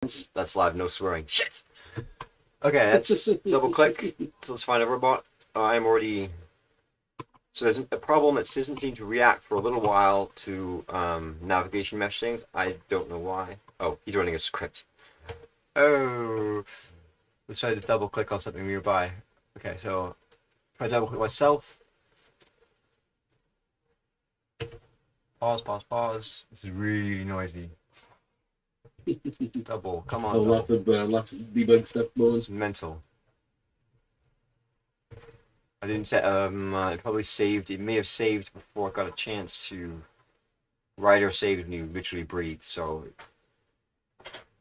That's live, no swearing. Shit! Okay, let's double click. So let's find a robot. I'm already. So there's a problem that doesn't seem to react for a little while to navigation mesh things. I don't know why. Oh, he's running a script. Oh, let's try to double click on something nearby. Okay, so if I double click myself, pause, pause, pause. This is really noisy. Double, come on, Oh, double. lots of debug stuff going. This is mental. I didn't set. It probably saved. It may have saved before I got a chance to. Writer saved when you literally breathe. So,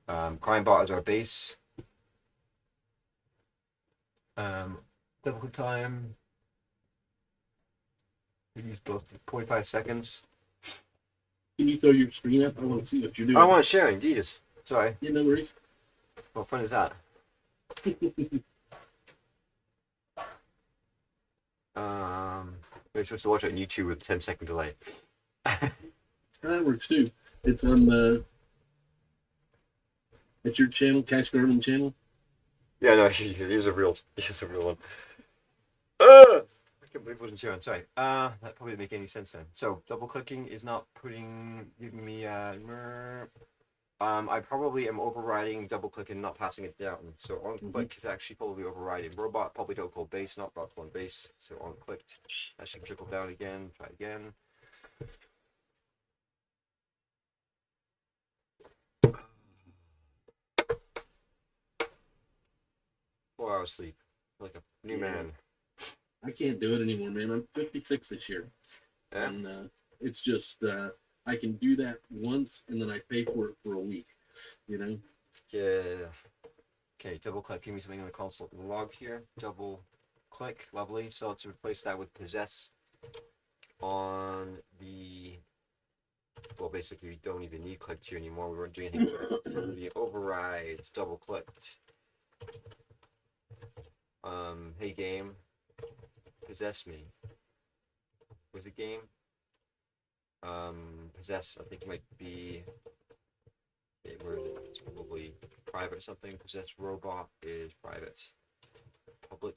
CrimeBot is our base. Double click time. We use both 45 seconds. Can you throw your screen up? I want to see what you're doing. I want sharing. Jesus. Sorry. Yeah, no worries. What fun is that? You're supposed to watch it on YouTube with a 10-second delay. That works too. It's on the. It's your channel, Cash Garden channel. Yeah, no, he's a real one. I can't believe it wasn't sharing. Sorry. That probably didn't make any sense then. So double clicking is not giving me I probably am overriding double click and not passing it down. So on click is actually probably overriding. Robot probably don't call base, not bot on base. So on clicked, that should trickle down again. Try again. 4 hours sleep, like a new man. I can't do it anymore, man. I'm 56 this year, Yeah. and it's just I can do that once, and then I pay for it for a week. You know. Yeah. Okay, double click. Give me something in the console log here. Double click. Lovely. So let's replace that with possess on the. Well, basically, we don't even need clicked here anymore. We weren't doing anything. The override. Double clicked. Hey game, possess me. Was it game? Possess. I think it might be. It's probably private or something. Possess robot is private. Public.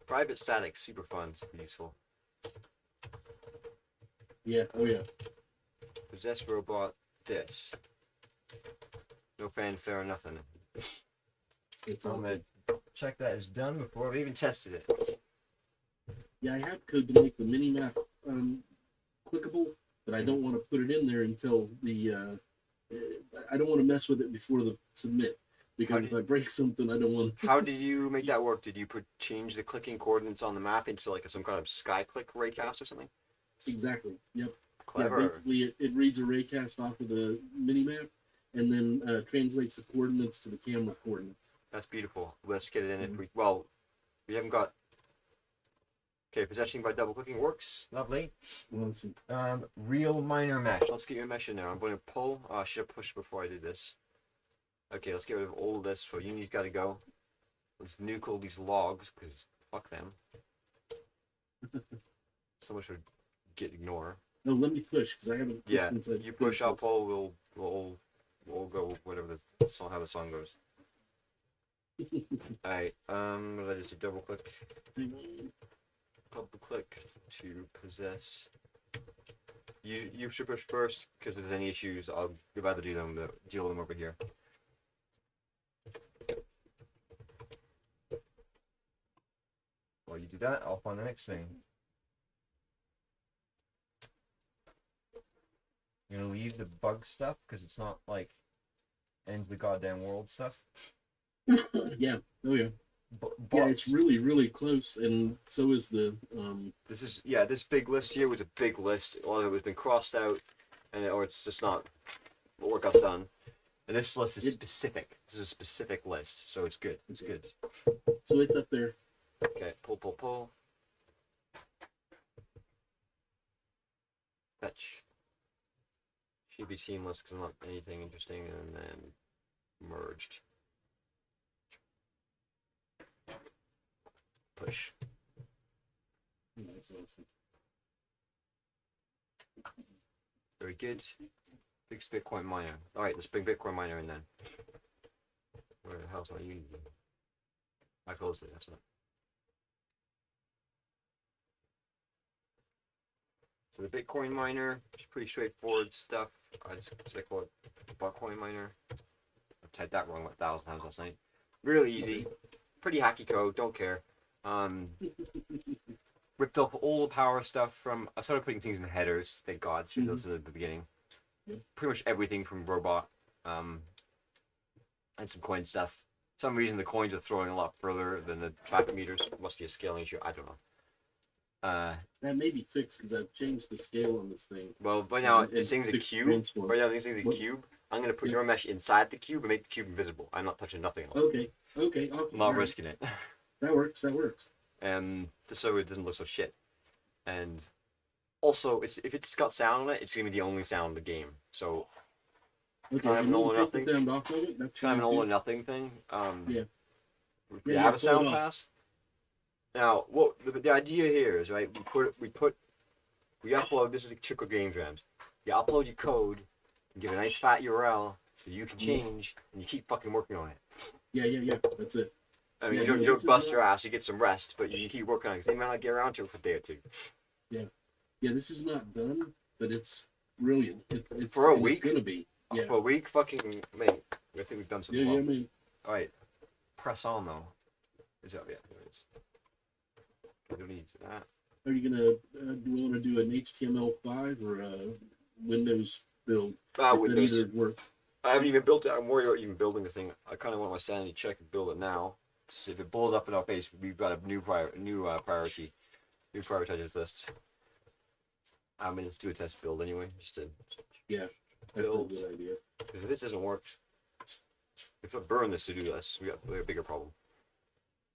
Private static. Super fun. Super useful. Yeah. Oh yeah. Possess robot. This. No fanfare. Nothing. It's I'm gonna check that is done before I've even tested it. Yeah, I have code to make the mini map clickable, but I don't want to put it in there until the. I don't want to mess with it before the submit because if I break something, I don't want. How did you make that work? Did you change the clicking coordinates on the map into like some kind of SkyClick raycast or something? Exactly. Yep. Clever. Yeah, basically, it reads a raycast off of the mini map and then translates the coordinates to the camera coordinates. That's beautiful. Let's get it in. If we haven't got. Okay, possession by double clicking works. Lovely. Awesome. Real minor mesh. Let's get your mesh in there. I'm going to pull. I should have pushed before I did this. Okay, let's get rid of all this. So Unity's got to go. Let's nuke all these logs because fuck them. So much for ignore. No, let me push because I haven't. Yeah, you push. I'll pull. We'll go whatever how the song goes. Alright, that is a double click. Double click to possess. You should push first because if there's any issues, I'll rather deal with them over here. While you do that, I'll find the next thing. I'm gonna leave the bug stuff because it's not like end the goddamn world stuff. Yeah. Oh yeah. Yeah, it's really, really close, and so is the. This big list here was a big list. A lot of it has been crossed out, or it's just not work got done. And this list is specific. This is a specific list, so it's good. It's good. So it's up there. Okay, pull. Fetch. Should be seamless because not anything interesting, and then merged. Push. That's awesome. Very good. Fix Bitcoin miner. All right, let's bring Bitcoin miner in then. Where the hell's my Unity? I closed it. That's not. So the Bitcoin miner is pretty straightforward stuff. I just call it Bitcoin miner. I typed that wrong 1,000 times last night. Really easy, pretty hacky code. Don't care. Ripped off all the power stuff from. I started putting things in headers. Thank God. Should have listened at the beginning. Pretty much everything from Robot, and some coin stuff. For some reason the coins are throwing a lot further than the traffic meters. It must be a scaling issue. I don't know. That may be fixed because I've changed the scale on this thing. Well, by now And this thing's a fixed cube. transform. Right now this thing's a What? cube. I'm gonna put your mesh inside the cube and make the cube invisible. I'm not touching nothing else. Okay. I'm not risking it. That works. Just so it doesn't look so shit. And also, if it's got sound on it, it's gonna be the only sound in the game. So Okay. Kind of and an you all or can take nothing. the sound off of it. That's it's kind of an fine, all or too. nothing thing. Yeah. We Yeah, have yeah, a sound pull it off. pass. Now, what the idea here is, right? We upload. This is Chico Game Jams. You upload your code, and give a nice fat URL so you can change, and you keep fucking working on it. Yeah. That's it. I mean, Yeah, you don't, no, you don't this is bust not- your ass. You get some rest, but you keep working on it because they might not get around to it for a day or two. Yeah, this is not done, but it's brilliant. It's For a it's week? gonna be. Yeah. For a week, fucking mate. I think we've done something Yeah, well. I mean, All right, press on though. Is that yeah? There it is. Okay, don't need that. are you gonna do you want to do an HTML5 or a Windows build? If Windows. that either work. I haven't even built it. I'm worried about even building the thing. I kind of want my sanity check and build it now. So if it blows up in our face, we've got a new priority, new prioritizers list. I mean, let's do a test build anyway, just to Yeah, that's Build. a good idea. because if this doesn't work, if I burn this to-do list, we got a bigger problem.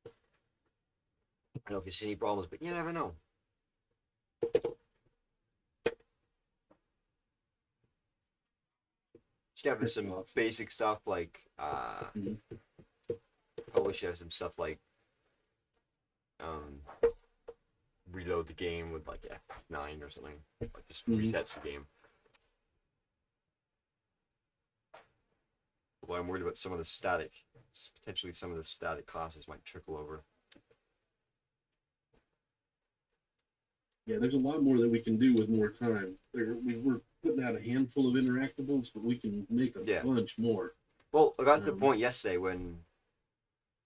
I don't know if you see any problems, but you never know. Just having That's some awesome. basic stuff like Mhm. probably should have some stuff like reload the game with like F9 or something, like just Mhm. resets the game. Although I'm worried about some of the static, potentially some of the static classes might trickle over. Yeah, there's a lot more that we can do with more time. We're putting out a handful of interactables, but we can make a Yeah. bunch more. Well, I got to the Um, point yesterday when,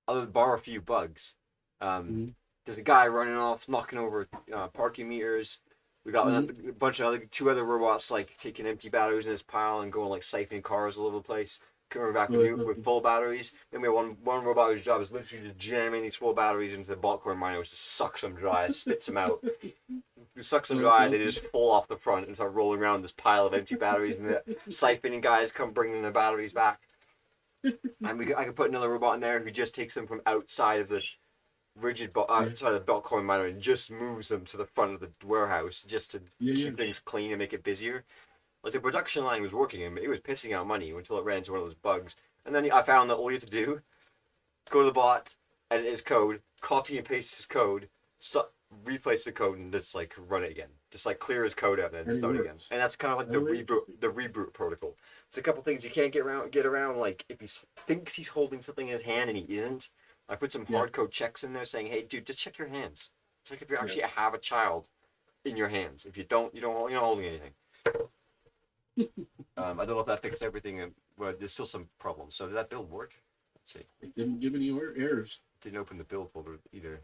other than bar a few bugs, Mhm. there's a guy running off, knocking over parking meters. We got a bunch of two other robots like taking empty batteries in this pile and going like siphoning cars all over the place. Coming back with, with full batteries. Then we have one robot whose job is literally just jamming these full batteries into the Bitcoin miner, which just sucks them dry, spits them out. It sucks them dry, they just fall off the front and start rolling around this pile of empty batteries, and the siphoning guys come bringing the batteries back. And I could put another robot in there who just takes them from outside of the outside of the Bitcoin miner and just moves them to the front of the warehouse just to keep things clean and make it busier. Like the production line was working and it was pissing out money until it ran into one of those bugs. And then I found that all you have to do, go to the bot, edit his code, copy and paste his code, replace the code and just like run it again. Just like clear his code out and then start again. And that's kind of like the reboot protocol. It's a couple things you can't get around. Like if he thinks he's holding something in his hand and he isn't, I put some hard code checks in there saying, hey dude, just check your hands. Check if you actually have a child in your hands. If you don't, you're not holding anything. I don't know if that fixed everything, but there's still some problems. So did that build work? Let's see. It didn't give any errors. Didn't open the build folder either.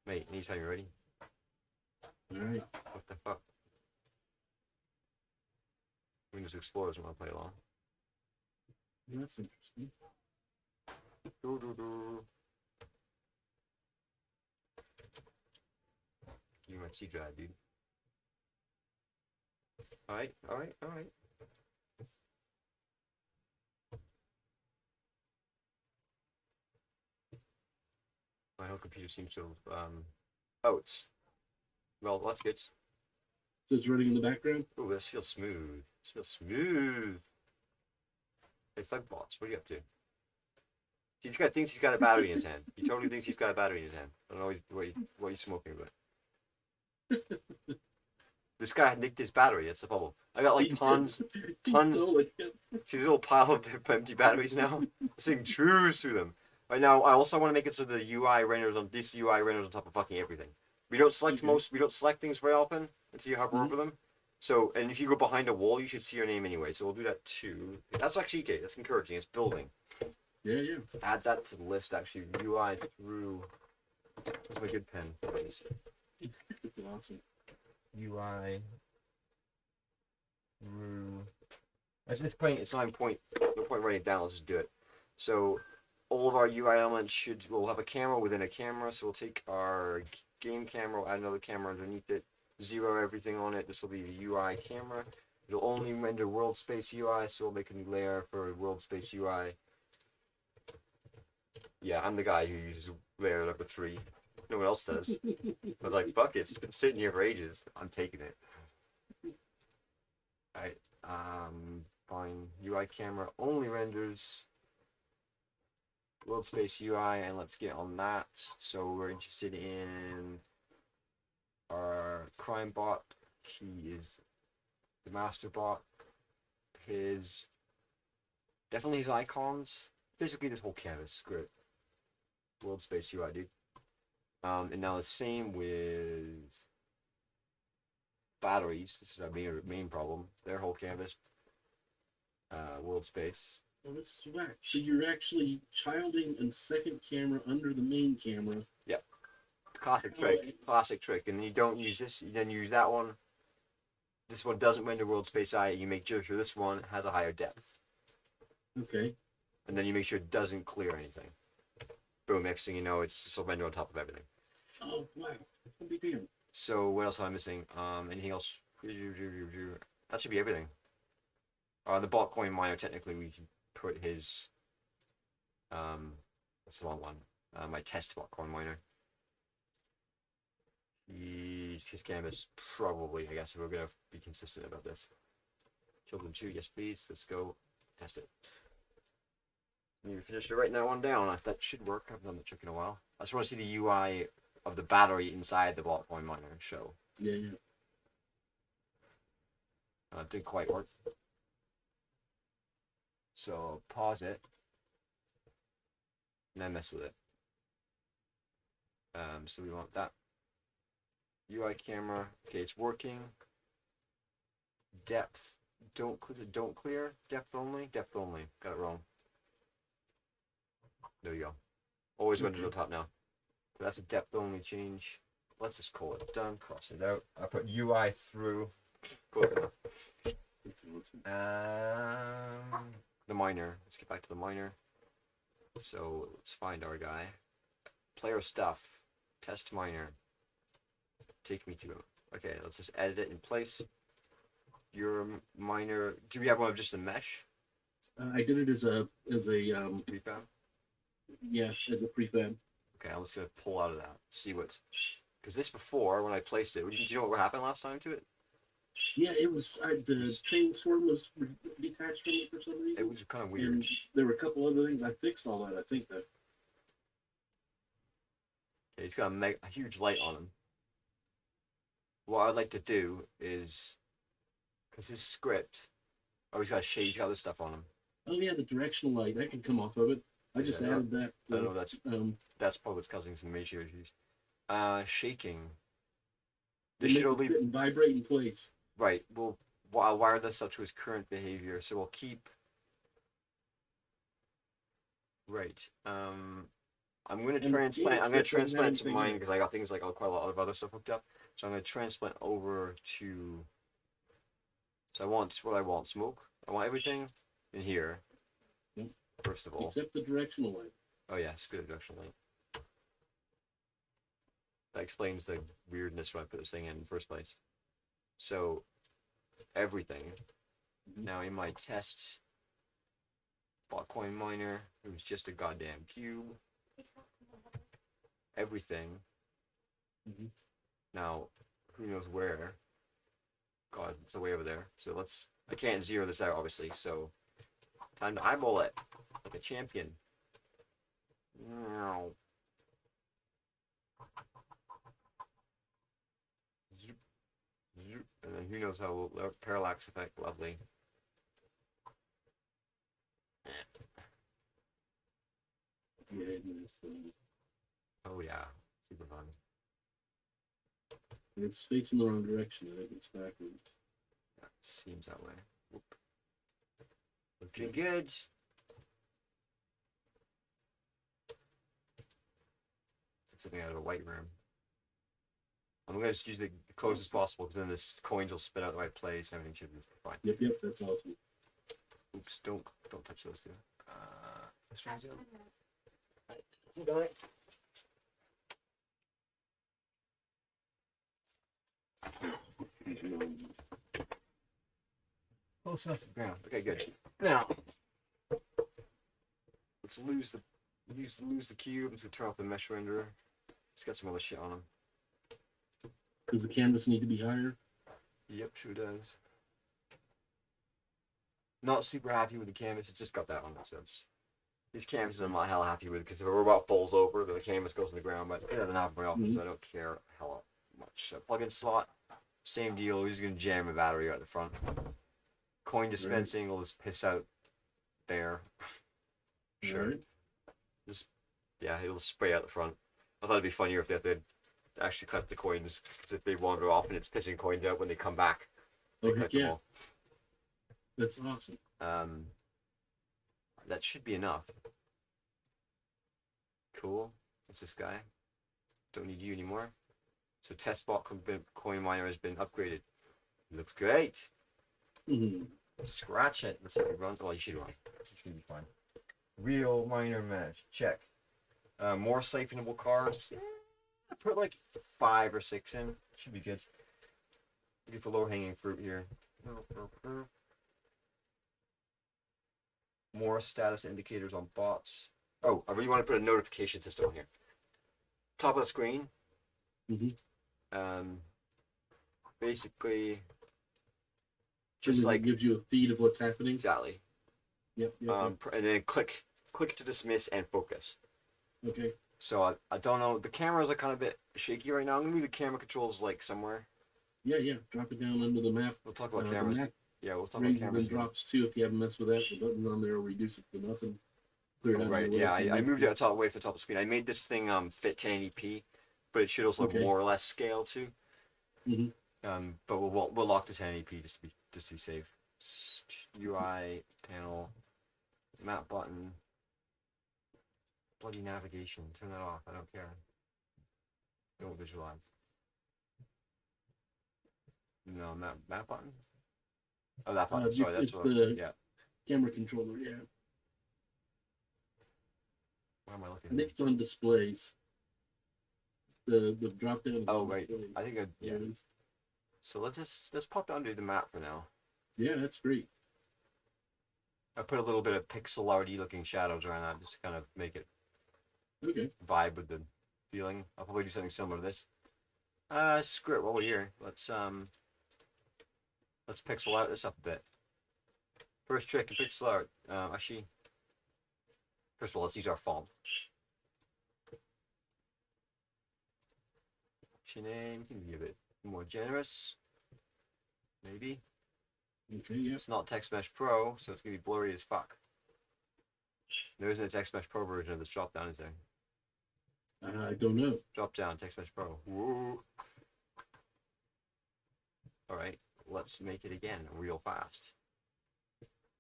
Mate, anytime you're ready. All right. What the fuck? Windows Explorer doesn't want to play along. That's interesting. You might see drive, dude. Alright. My whole computer seems to have, well, that's good. So it's running in the background? Oh, this feels smooth. Hey, Thugbots, what are you up to? Thinks he's got a battery in his hand. He totally thinks he's got a battery in his hand. I don't know what he's smoking about. This guy nicked his battery. That's the problem. I got like tons. Tons. Oh, yeah. See this little pile of empty batteries now? This thing chews through them. Right now, I also want to make it so the UI renders on this UI renders on top of fucking everything. We don't select Okay. we don't select things very often until you hover Mhm. over them. So, and if you go behind a wall, you should see your name anyway. So we'll do that too. That's actually okay. That's encouraging. It's building. Yeah, yeah. Add that to the list. Actually, UI through. That's my good pen. Please. It's awesome. UI through. At this point, it's not point. No point writing it down. Let's just do it. So, all of our UI elements will have a camera within a camera. So we'll take our game camera, we'll add another camera underneath it, zero everything on it. This will be the UI camera. It'll only render world space UI, so we'll make a new layer for world space UI. Yeah, I'm the guy who uses layer number 3. No one else does. But like, fuck it, it's been sitting here for ages. I'm taking it. Alright, fine. UI camera only renders world space UI, and let's get on that. So we're interested in our crime bot. He is the master bot. Definitely his icons. Basically this whole canvas. Screw it. World space UI, dude. And now the same with batteries. This is our main problem. Their whole canvas. World space. Oh, this is whack. So you're actually childing a second camera under the main camera. Classic trick. Classic trick. And then you don't use this, you then use that one. This one doesn't render world space UI. You make sure this one has a higher depth. Okay. And then you make sure it doesn't clear anything. Boom, next thing you know, it's still render on top of everything. Oh, wow. What be damn. So what else am I missing? Anything else? That should be everything. The Botcoin miner, technically we can put his that's the wrong one. My test Botcoin miner. His canvas probably, I guess, if we're gonna be consistent about this. Children 2, yes please, let's go test it. You finished writing that one down. That should work. I haven't done the trick in a while. I just want to see the UI of the battery inside the Botcoin miner show. Yeah, yeah. It didn't quite work. So pause it. And then mess with it. So we want that. UI camera. Okay, it's working. Depth. Don't clear. Depth only. Depth only. Got it wrong. There you go. Always render to the top now. So that's a depth only change. Let's just call it done. Cross it out. I put UI through. Close enough. That's awesome. The miner. Let's get back to the miner. So let's find our guy. Player stuff. Test miner. Take me to him. Okay, let's just edit it in place. Your miner. Do we have one of just a mesh? I did it as a Prefab? yeah, as a prefab. Okay, I'm just gonna pull out of that. See what. Because this before, when I placed it, did you know what happened last time to it? Yeah, it was the transform was detached from it for some reason. It was kind of weird. And there were a couple other things. I fixed all that. I think that. Okay, he's got a huge light on him. What I'd like to do is, because his script, oh, he's got shade, he's got other stuff on him. Oh yeah, the directional light that can come off of it. I just Yeah, added that. I don't know if that's probably what's causing some major issues. Shaking. This should only vibrate in place. right. I'll wire this up to his current behavior, so we'll keep. Right. I'm going to transplant. I'm going to transplant to mine because I got things like quite a lot of other stuff hooked up. So I'm going to transplant over to. So I want what I want. Smoke. I want everything in here. Yep. First of all. Except the directional light. Oh yeah, it's good directional light. That explains the weirdness when I put this thing in the first place. So everything. Now in my test Botcoin miner, it was just a goddamn cube. Everything. Now, who knows where? God, it's way over there. So I can't zero this out obviously, so time to eyeball it like a champion. No. Zoop. And then who knows how parallax effect, lovely. Yeah, Oh yeah, super fun. it's facing the wrong direction. I think it's backwards. Yeah, seems that way. Whoop. Looking good. Something out of a white room. I'm gonna just use the closest possible because then the coins will spit out the right place and everything should be fine. Yep, that's awesome. Oops, don't touch those two. Let's try to. You got it. Close enough to the ground. Okay, good. Now let's lose the cube. Let's turn off the mesh renderer. It's got some other shit on them. Does the canvas need to be higher? Yep, sure does. Not super happy with the canvas. It's just got that on it. So these canvases I'm not hell happy with because if a robot falls over, then the canvas goes to the ground. But it doesn't happen very often, so I don't care hell much. So plug-in slot, same deal. We're just gonna jam a battery out the front. Coin dispensing will just piss out there. Sure. Right. Just yeah, it'll spray out the front. I thought it'd be funnier if they had to actually collect the coins because if they wander off and it's pissing coins out when they come back. Oh heck yeah! That's awesome. That should be enough. Cool. What's this guy? Don't need you anymore. So test bot coin miner has been upgraded. Looks great. Mm-hmm. Scratch it. Let's see if it runs. Oh, you should run. It's gonna be fine. Real miner mesh. Check. More siphonable cards. Yeah, put like 5 or 6 in. Should be good. Looking for low hanging fruit here. More status indicators on bots. Oh, I really want to put a notification system here. Top of the screen. Mm-hmm. Basically, Just like gives you a feed of what's happening. Exactly. Yep. And then click to dismiss and focus. Okay. So I don't know. The cameras are kind of a bit shaky right now. I'm gonna move the camera controls like somewhere. Yeah. Drop it down under the map. We'll talk about cameras. Yeah, we'll talk about Raises cameras. and drops too. If you haven't messed with that, the button on there will reduce it to nothing. Clear it out. Right. Yeah, I moved it away from the top of the screen. I made this thing fit 1080p, but it should also have more or less scale too. Mm-hmm. But we'll lock to 1080p just to be safe. UI panel, map button, bloody navigation. Turn that off. I don't care. Don't visualize. No, map button. Oh, that button. Sorry, that's it's what. the Yeah. camera controller. Yeah. Where am I looking? I think it's on displays. The drop down. Oh right. Displays. I think yeah. So let's pop under the map for now. Yeah, that's great. I put a little bit of pixel arty looking shadows around that just to kind of make it vibe with the feeling. I'll probably do something similar to this. Screw it, while we're here. Let's pixel art this up a bit. First trick in pixel art. Actually, first of all, let's use our font. What's your name? Can be a bit more generous. Maybe. Okay, yeah. It's not Text Mesh Pro, so it's gonna be blurry as fuck. There isn't a Text Mesh Pro version of this drop down, is there? I don't know. Drop down, Text Mesh Pro. Woo. Alright, let's make it again real fast.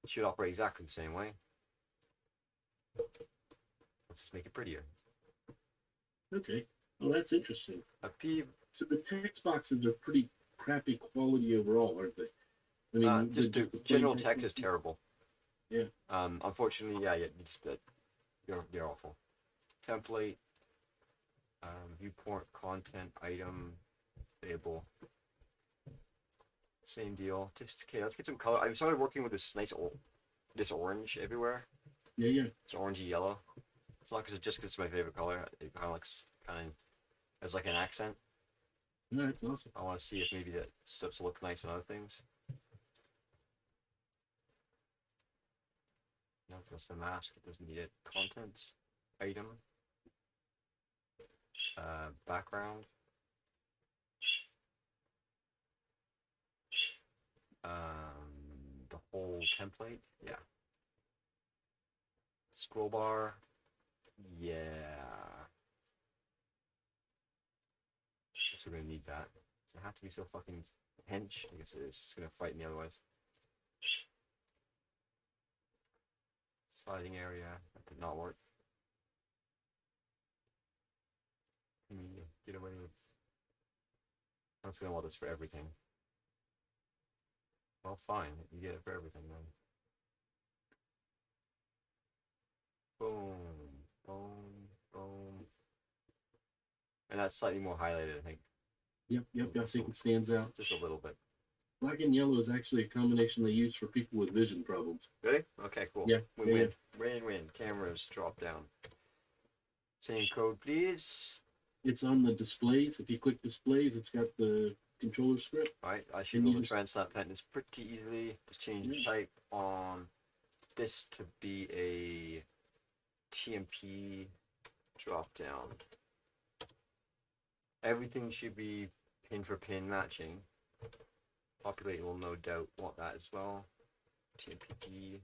It should operate exactly the same way. Let's just make it prettier. Okay. Oh, that's interesting. A P. So the text boxes are pretty crappy quality overall, aren't they? I mean, just the general text is terrible. Yeah. Unfortunately, yeah, it's they're awful. Template, viewport, content, item, table. Same deal. Just okay. Let's get some color. I started working with this nice this orange everywhere. Yeah. It's orangey yellow. It's not because it's my favorite color. It kind of looks as like an accent. Yeah, that's awesome. I want to see if maybe that starts to look nice on other things. No, just the mask. It doesn't need it. Content, item, background. the whole template. Yeah. Scroll bar. Yeah. Guess we're gonna need that. Does it have to be so fucking hench? I guess it's just gonna fight me otherwise. Sliding area. That did not work. Can you get away with... I'm just gonna want this for everything. Well, fine. You get it for everything then. Boom. Boom. Boom. And that's slightly more highlighted, I think. Yep. I think it stands out. Just a little bit. Black and yellow is actually a combination they use for people with vision problems. Really? Okay, cool. Yeah. We win. Win. Cameras drop down. Same code, please. It's on the displays. If you click displays, it's got the controller script. Alright, I should be able to translate this pretty easily. Just change the type on this to be a TMP drop down. Everything should be pin for pin matching. Populate will no doubt want that as well. TMPP.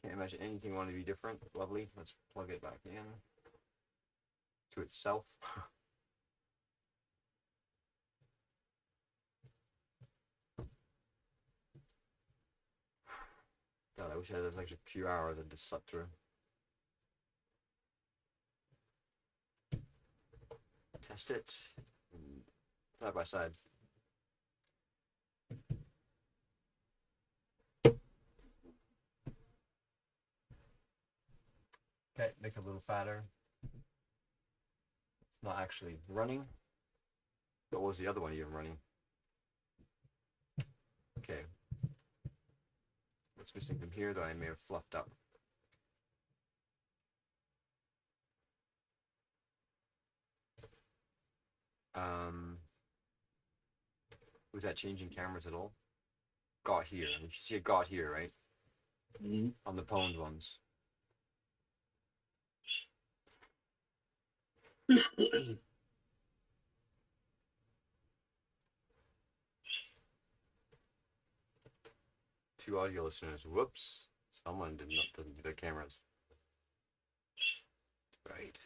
Can't imagine anything want to be different. Lovely. Let's plug it back in to itself. God, I wish I had an extra few hours and just slept through. Test it. Side by side. Okay, make it a little fatter. It's not actually running. What was the other one you were running? Okay. What's missing from here that I may have fluffed up? Was that changing cameras at all? Got here. You see it got here, right? Mm-hmm. On the pwned ones. Two audio listeners. Whoops. Someone doesn't do their cameras. Right.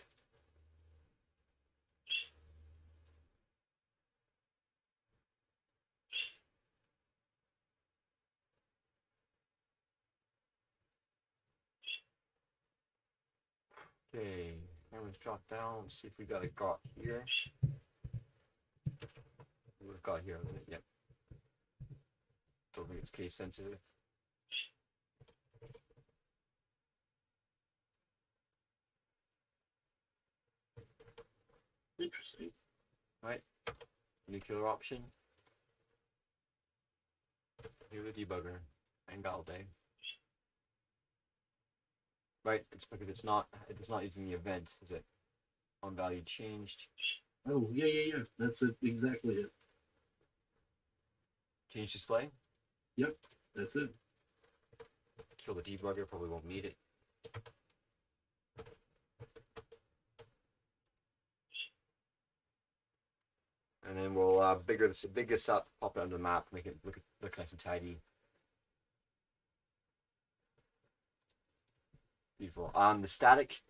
Okay, cameras drop down. Let's see if we got a got here. We've got here. Yep. Don't think it's case sensitive. Interesting. Right. Nuclear option. Here the debugger. And Galday. Right, it's because it's not using the event, is it? On value changed. Oh, yeah. That's it. Exactly it. Change display. Yep, that's it. Kill the debugger, probably won't need it. And then we'll big this up, pop it under the map, make it look nice and tidy. Beautiful. The static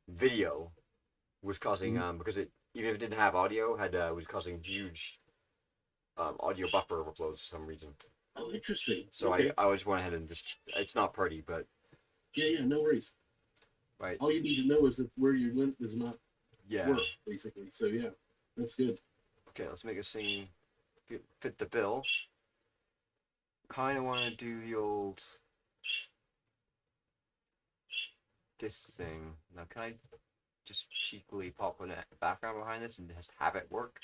video was causing because it, even if it didn't have audio, was causing huge audio buffer overflows for some reason. Oh, interesting. So okay. I just went ahead and just, it's not pretty, but yeah, no worries. Right. All you need to know is that where your lint does not Yeah. work, basically. So yeah, that's good. Okay, let's make this thing fit the bill. Kind of want to do the old this thing. Now, can I just cheekily pop a background behind this and just have it work?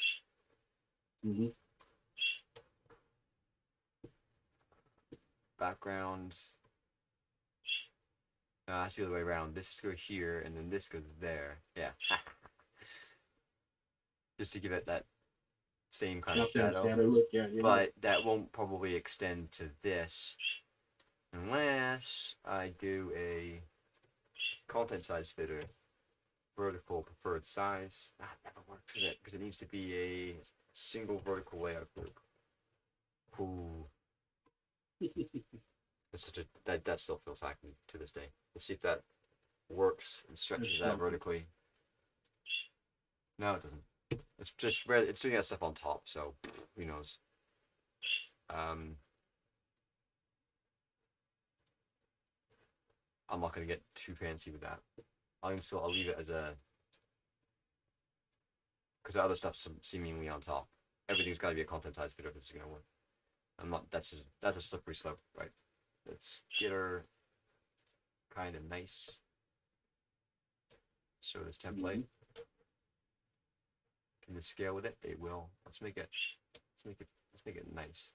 Mm-hmm. Background. No, it has to be the other way around. This goes here, and then this goes there. Yeah. Just to give it that same kind of shadow. Look. Yeah. But that won't probably extend to this unless I do a content size fitter. Vertical preferred size. That never works, is it? Because it needs to be a single vertical layout group. Ooh. It's such a that still feels hacky to this day. Let's see if that works and stretches that vertically. No, it doesn't. It's just it's doing that stuff on top, so who knows. I'm not gonna get too fancy with that. I'll leave it as a, because the other stuff's seemingly on top. Everything's got to be a content size fit if it's gonna work. I'm not. That's a slippery slope, right? Let's get her kind of nice. Show this template. Can you scale with it? It will. Let's make it nice.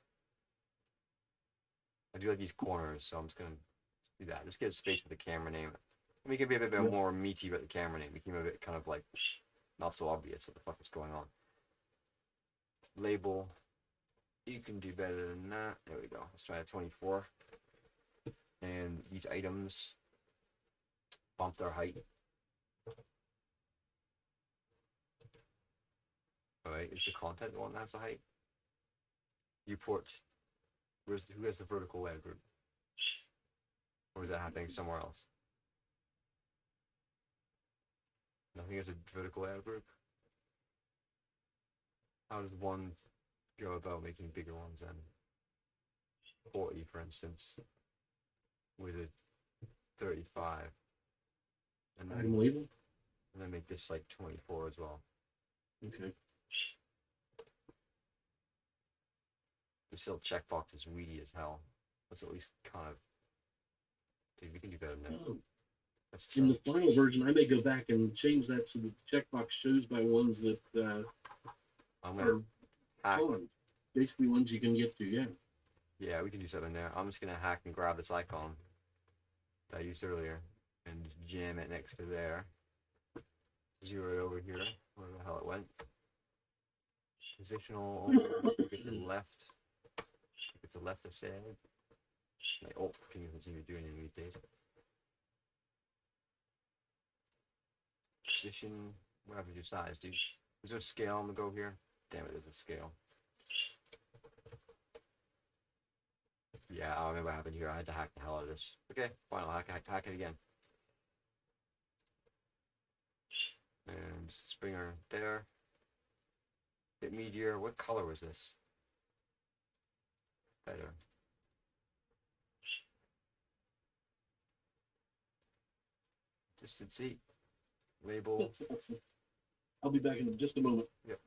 I do like these corners, so I'm just gonna do that. Just get a space with the camera name. Make it be a bit more meaty about the camera name. Make it a bit kind of like not so obvious what the fuck is going on. Label. You can do better than that. There we go. Let's try a 24. And these items bump their height. Alright, is the content the one that has the height? Viewport. Who has the vertical layer group? Or is that happening somewhere else? Nothing has a vertical layer group. How does one go about making bigger ones then? 40, for instance, with a 35. And Item label? And then make this like 24 as well. Okay. The still checkbox is weedy as hell. Let's at least kind of. Dude, we can do better than that. Oh. That's In the final version, I may go back and change that so that the checkbox shows by ones that I'm are gonna hack. on. Basically, ones you can get to, yeah. Yeah, we can do something there. I'm just gonna hack and grab this icon that I used earlier and just jam it next to there. Zero it over here, where the hell it went. Positional, keep it to the left. Keep it to the left, I said. My alt can seem to do anything these days. Position, whatever your size, dude. Is there a scale on the go here? Damn it, there's a scale. Yeah, I remember what happened here. I had to hack the hell out of this. Okay, fine, I'll hack it again. And Springer there. Bit meteor. What color was this? Better. Distant seat. Label. That's awesome. I'll be back in just a moment. Yep.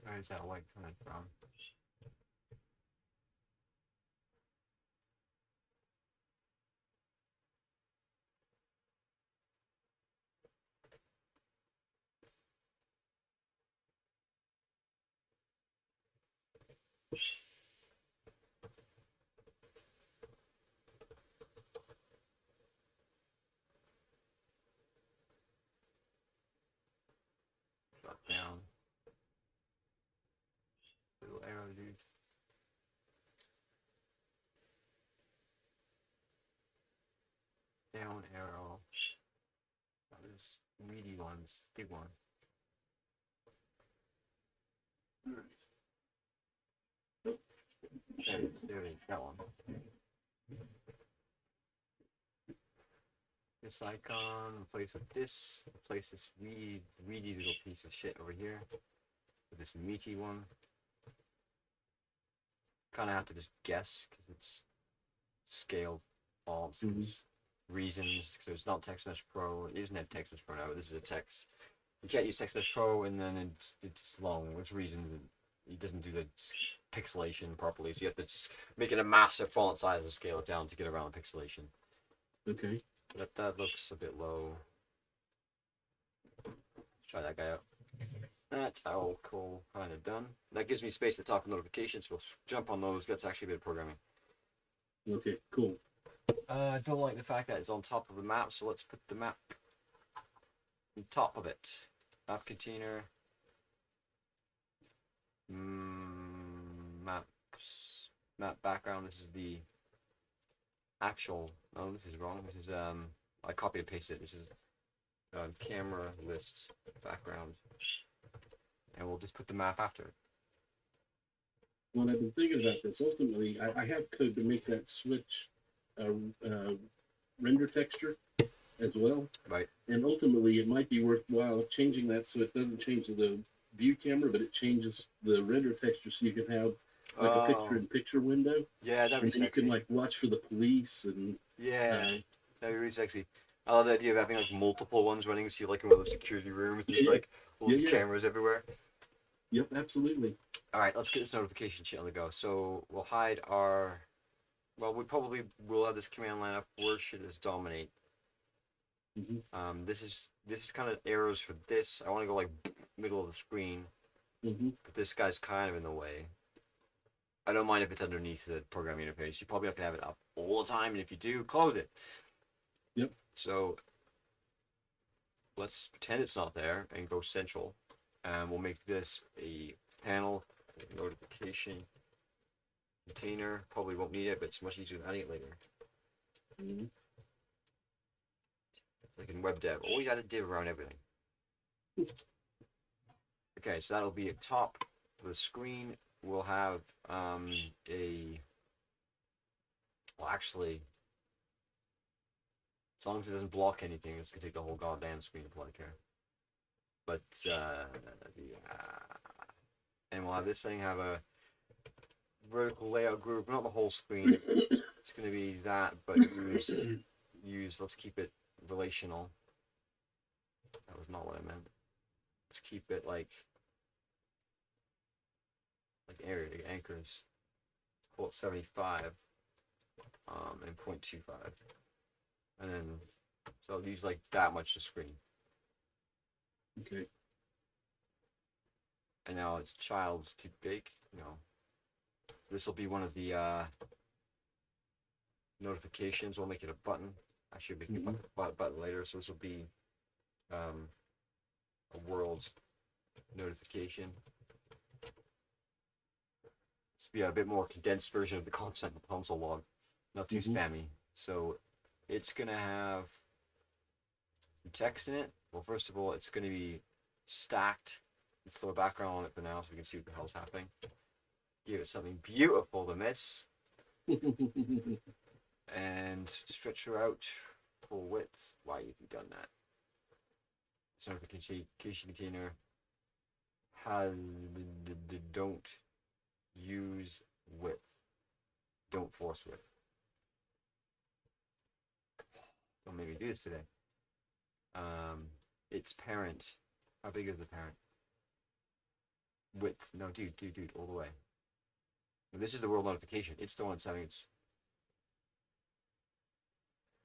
Where is that white coming from? Drop down. Little arrow, dude. Down arrow. That was meaty ones. Big one. All right. There it is. That one. this icon, replace with this, replace this weedy little piece of shit over here with this meaty one. Kind of have to just guess because it's scaled fonts, reasons. So it's not TextMesh Pro. It doesn't have TextMesh Pro now. But this is a text. You can't use TextMesh Pro, and then it's long. Which reason it doesn't do the pixelation properly? So you have to make it a massive font size and scale it down to get around pixelation. Okay. That looks a bit low. Let's try that guy out. That's all cool, kind of done. That gives me space at the top of notifications. We'll jump on those. That's actually a bit of programming. Okay, cool. I don't like the fact that it's on top of the map, so let's put the map on top of it. Map container. Maps. Map background. This is the actual. No, this is wrong. This is I copy and paste it. This is camera list background. And we'll just put the map after it. When I've been thinking about this, ultimately, I have code to make that switch render texture as well. Right. And ultimately, it might be worthwhile changing that so it doesn't change the view camera, but it changes the render texture so you can have like a picture-in-picture window. Yeah, that'd be and then sexy. you can like watch for the police and yeah, that'd be really sexy. I love the idea of having like multiple ones running, so you're like in one of those security rooms, there's like all the cameras everywhere. Yep, absolutely. All right, let's get this notification shit on the go. So we'll hide our. Well, we probably will have this command line up. Where should this dominate? This is kind of arrows for this. I want to go like middle of the screen, but this guy's kind of in the way. I don't mind if it's underneath the programming interface. You probably have to have it up all the time, and if you do, close it. Yep. So let's pretend it's not there and go central, and we'll make this a panel notification container. Probably won't need it, but it's much easier than adding it later. Like in web dev, always add a div around everything. Okay, so that'll be at top of the screen. We'll have well, actually, as long as it doesn't block anything, it's gonna take the whole goddamn screen if I care. But and we'll have this thing have a vertical layout group, not the whole screen. It's gonna be that, but use. Let's keep it relational. That was not what I meant. Let's keep it like area anchors. Let's call it 75 and 0.25, and then so I'll use like that much to screen. Okay. And now it's child's too big. No. This will be one of the notifications. We'll make it a button. I should make it a button later. So this will be a world notification. This will be a bit more condensed version of the content in the console log. Not too spammy. So it's going to have text in it. Well, first of all, it's going to be stacked. Let's throw a background on it for now so we can see what the hell's happening. Give it something beautiful to miss. And stretch her out full width. Why have you done that? This notification container has don't use width. Don't force width. Don't make me do this today. Its parent. How big is the parent? Width. No, dude, all the way. This is the world notification. It's the one setting its.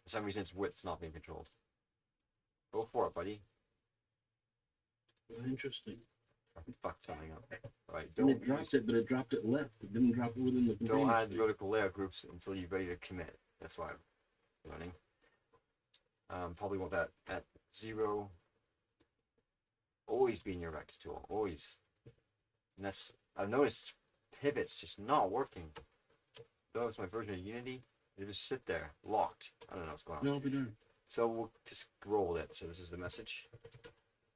For some reason, its width's not being controlled. Go for it, buddy. Interesting. I fucked something up. Right. And it dropped it, but it dropped it left. It didn't drop it within the container. Don't add vertical layout groups until you're ready to commit. That's why I'm running. Probably want that at 0. Always be in your Rex tool. Always. And that's, I've noticed pivots just not working. Though it's my version of Unity, they just sit there, locked. I don't know what's going on. No, we don't. So we'll just roll it. So this is the message.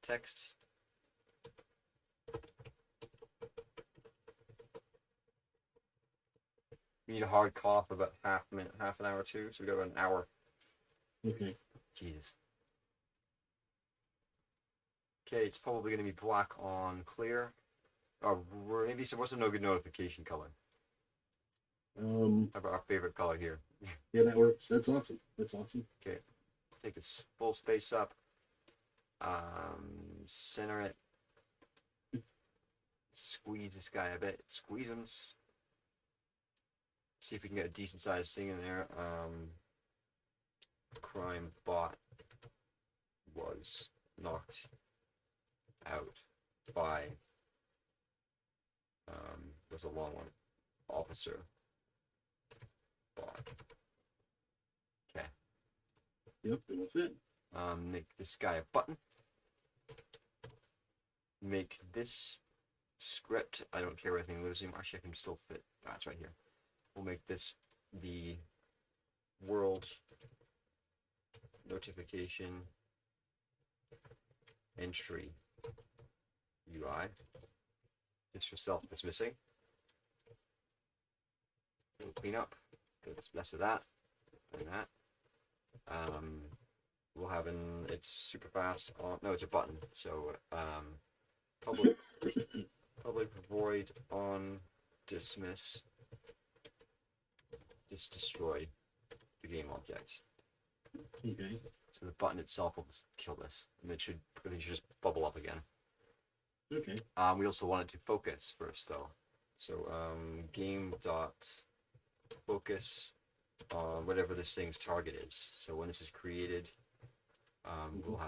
Text. We need a hard cough for about half an hour or two, so we got about an hour. Okay. Jesus. Okay, it's probably going to be black on clear. Oh, maybe so. What's a no good notification color? How about our favorite color here? Yeah, that works. That's awesome. That's awesome. Okay, take its full space up. Center it. Squeeze this guy a bit. Squeeze him. See if we can get a decent sized thing in there. Crime bot was knocked out by was a long one. Officer bot. Okay. Yep, it'll fit. Make this guy a button. Make this script. I don't care anything losing. Actually, I can still fit. That's right here. We'll make this the world notification entry UI. Just for self-dismissing. We'll clean up. Get less of that and that. We'll have it's super fast on. No, it's a button. So public void on dismiss. Just destroy the game object. Okay. So the button itself will kill this, and it should just bubble up again. Okay. We also want it to focus first, though. So game dot focus on whatever this thing's target is. So when this is created, we'll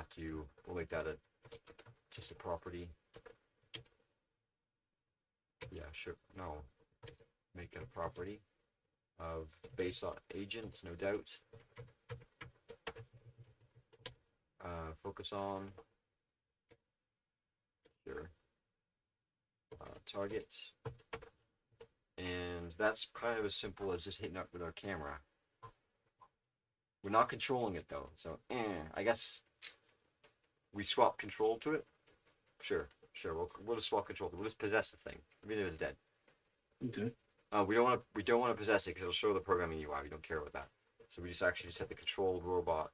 make that just a property. Yeah, sure. No, make it a property of base agent, no doubt. Focus on. Sure. Target. And that's kind of as simple as just hitting up with our camera. We're not controlling it though, so I guess we swap control to it. Sure. We'll just swap control. We'll just possess the thing, even if it's dead. Okay. We don't want to possess it because it'll show the programming UI. We don't care about that. So we just actually set the controlled robot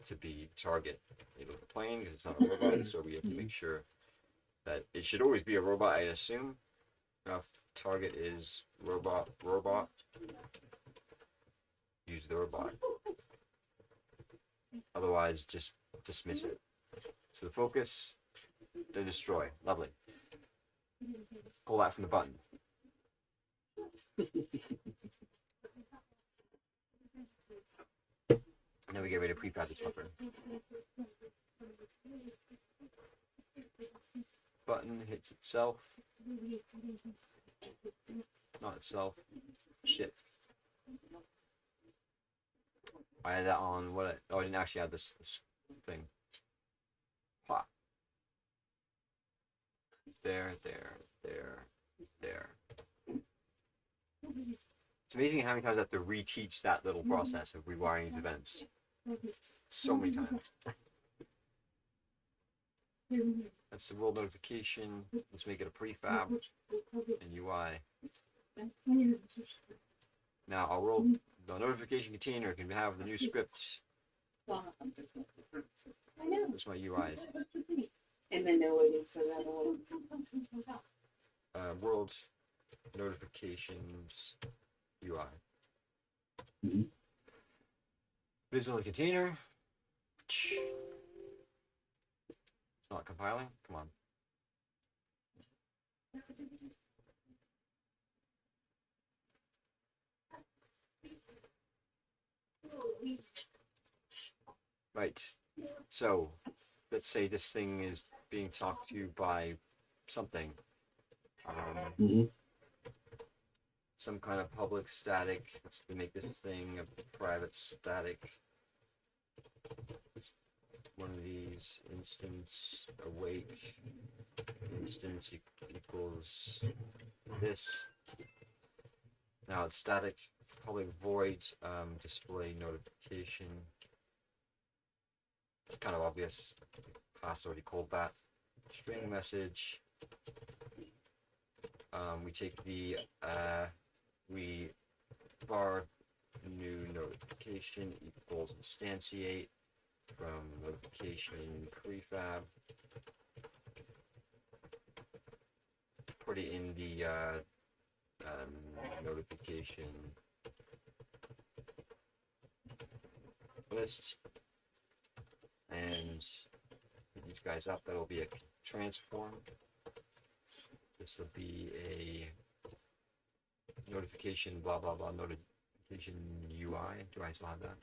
to be target. It'll complain because it's not a robot, so we have to make sure that it should always be a robot. I assume. If target is robot. Use the robot. Otherwise, just dismiss it. So the focus, then destroy. Lovely. Pull that from the button. And then we get ready to prefab the fucker. Button hits itself. Not itself. Shit. I had that on I didn't actually have this thing. Ha. There. It's amazing how many times I have to reteach that little process of rewiring these events. So many times. That's the world notification. Let's make it a prefab and UI. Now our world, the notification container can have the new script. That's my UIs. And then know it is so that World notifications UI. Mm-hmm. Visual container. It's not compiling. Come on. Right. So, let's say this thing is being talked to by something. Some kind of public static. Let's make this thing a private static. One of these instance awake instance equals this. Now it's static public void display notification. It's kind of obvious. Class already called that. String message. We take the we var new notification equals instantiate from notification prefab. Put it in the notification list, and put these guys up. That'll be a transform. This will be a notification blah blah blah notification UI. Do I still have that?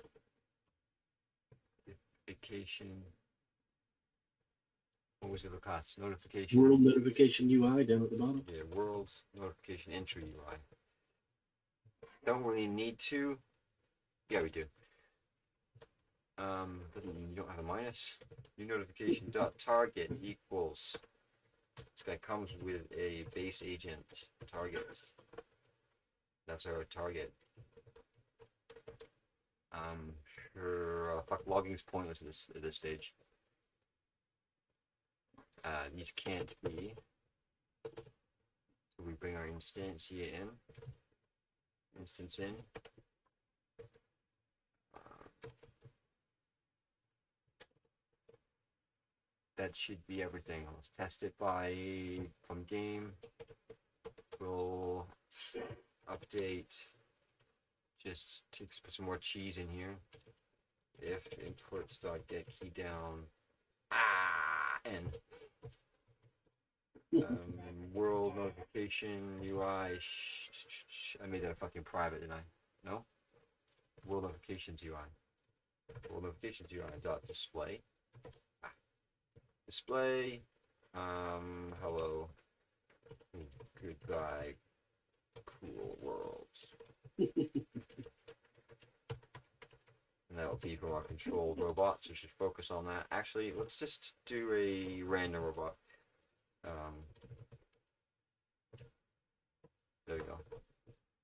Notification. What was the other class? Notification. World notification UI down at the bottom. Yeah, world notification entry UI. Don't really need to. Yeah, we do. Doesn't mean you don't have a minus. New notification dot target equals. This guy comes with a base agent target. That's our target. Sure. Fuck, logging's pointless at this stage. These can't be. So we bring our instantia in. Instance in. That should be everything. Let's test it from game. We'll update. Just put some more cheese in here. If inputs dot get key down. N. World notification UI. I made that a fucking private, didn't I? No. World notifications UI. World notifications UI dot display. Display. Hello. Goodbye. Cool worlds. And that'll be for our controlled robots. So we should focus on that. Actually, let's just do a random robot. There we go.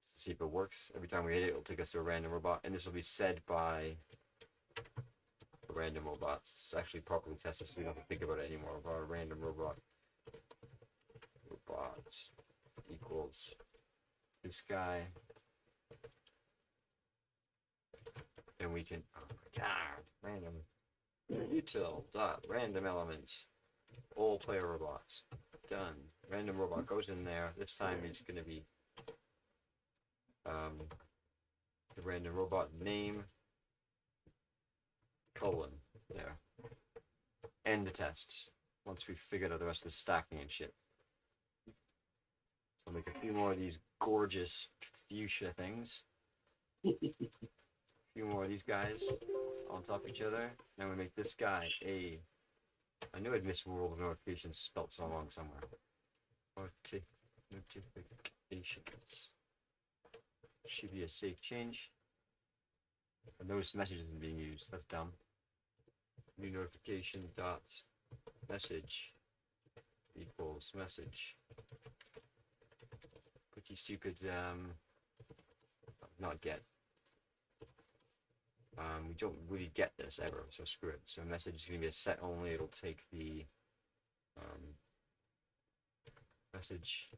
Just to see if it works. Every time we hit it, it'll take us to a random robot. And this will be said by the random robots. It's actually properly tested, so we don't have to think about it anymore. Our random robot. Robot equals this guy. And we can, oh my god, random util dot random element all player robots. Done. Random robot goes in there. This time it's gonna be the random robot name colon there. End the test. Once we've figured out the rest of the stacking and shit. So I'll make a few more of these gorgeous fuchsia things. Few more of these guys on top of each other. Now we make this guy a. I knew I'd missed world of notifications spelt so wrong somewhere. Notifications. Should be a safe change. I noticed message isn't being used. That's dumb. New notification dot message equals message. Pretty stupid. Not get. We don't really get this ever, so screw it. So message is going to be a set only. It'll take the message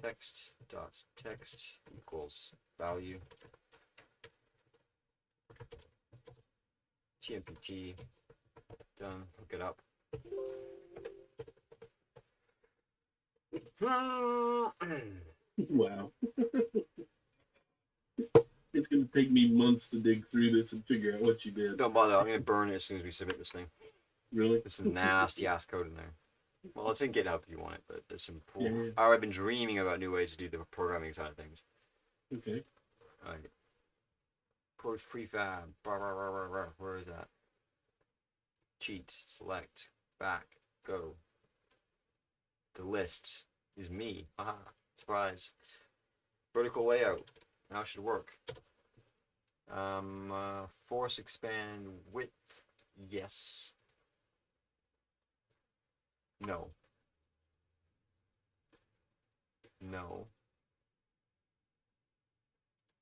text dot text equals value. TMPT. Done. Hook it up. Wow. It's going to take me months to dig through this and figure out what you did. Don't bother. I'm going to burn it as soon as we submit this thing. Really? There's some nasty ass code in there. Well, it's in GitHub if you want it, but there's some. Yeah. I've been dreaming about new ways to do the programming side of things. Okay. Alright. Post prefab. Where is that? Cheat. Select. Back. Go. The list is me. Aha. Surprise. Vertical layout. Now it should work. Force expand width. Yes. No. No.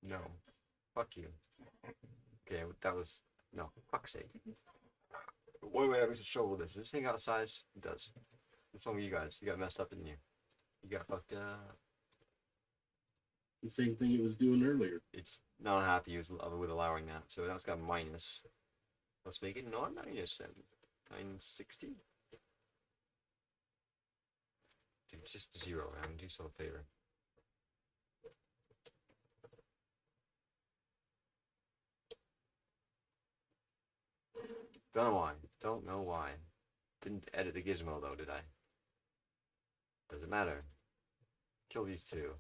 No. Fuck you. Okay, that was no. Fuck's sake. Wait, I'm just trouble with this. Does this thing out of size? It does. What's wrong with you guys? You got messed up, didn't you? You got fucked up. The same thing it was doing earlier. It's not happy with allowing that, so now it's got minus. Let's make it not 907. 960. Dude, just 0, man. Do yourself a favor. Don't know why. Don't know why. Didn't edit the gizmo though, did I? Doesn't matter. Kill these two.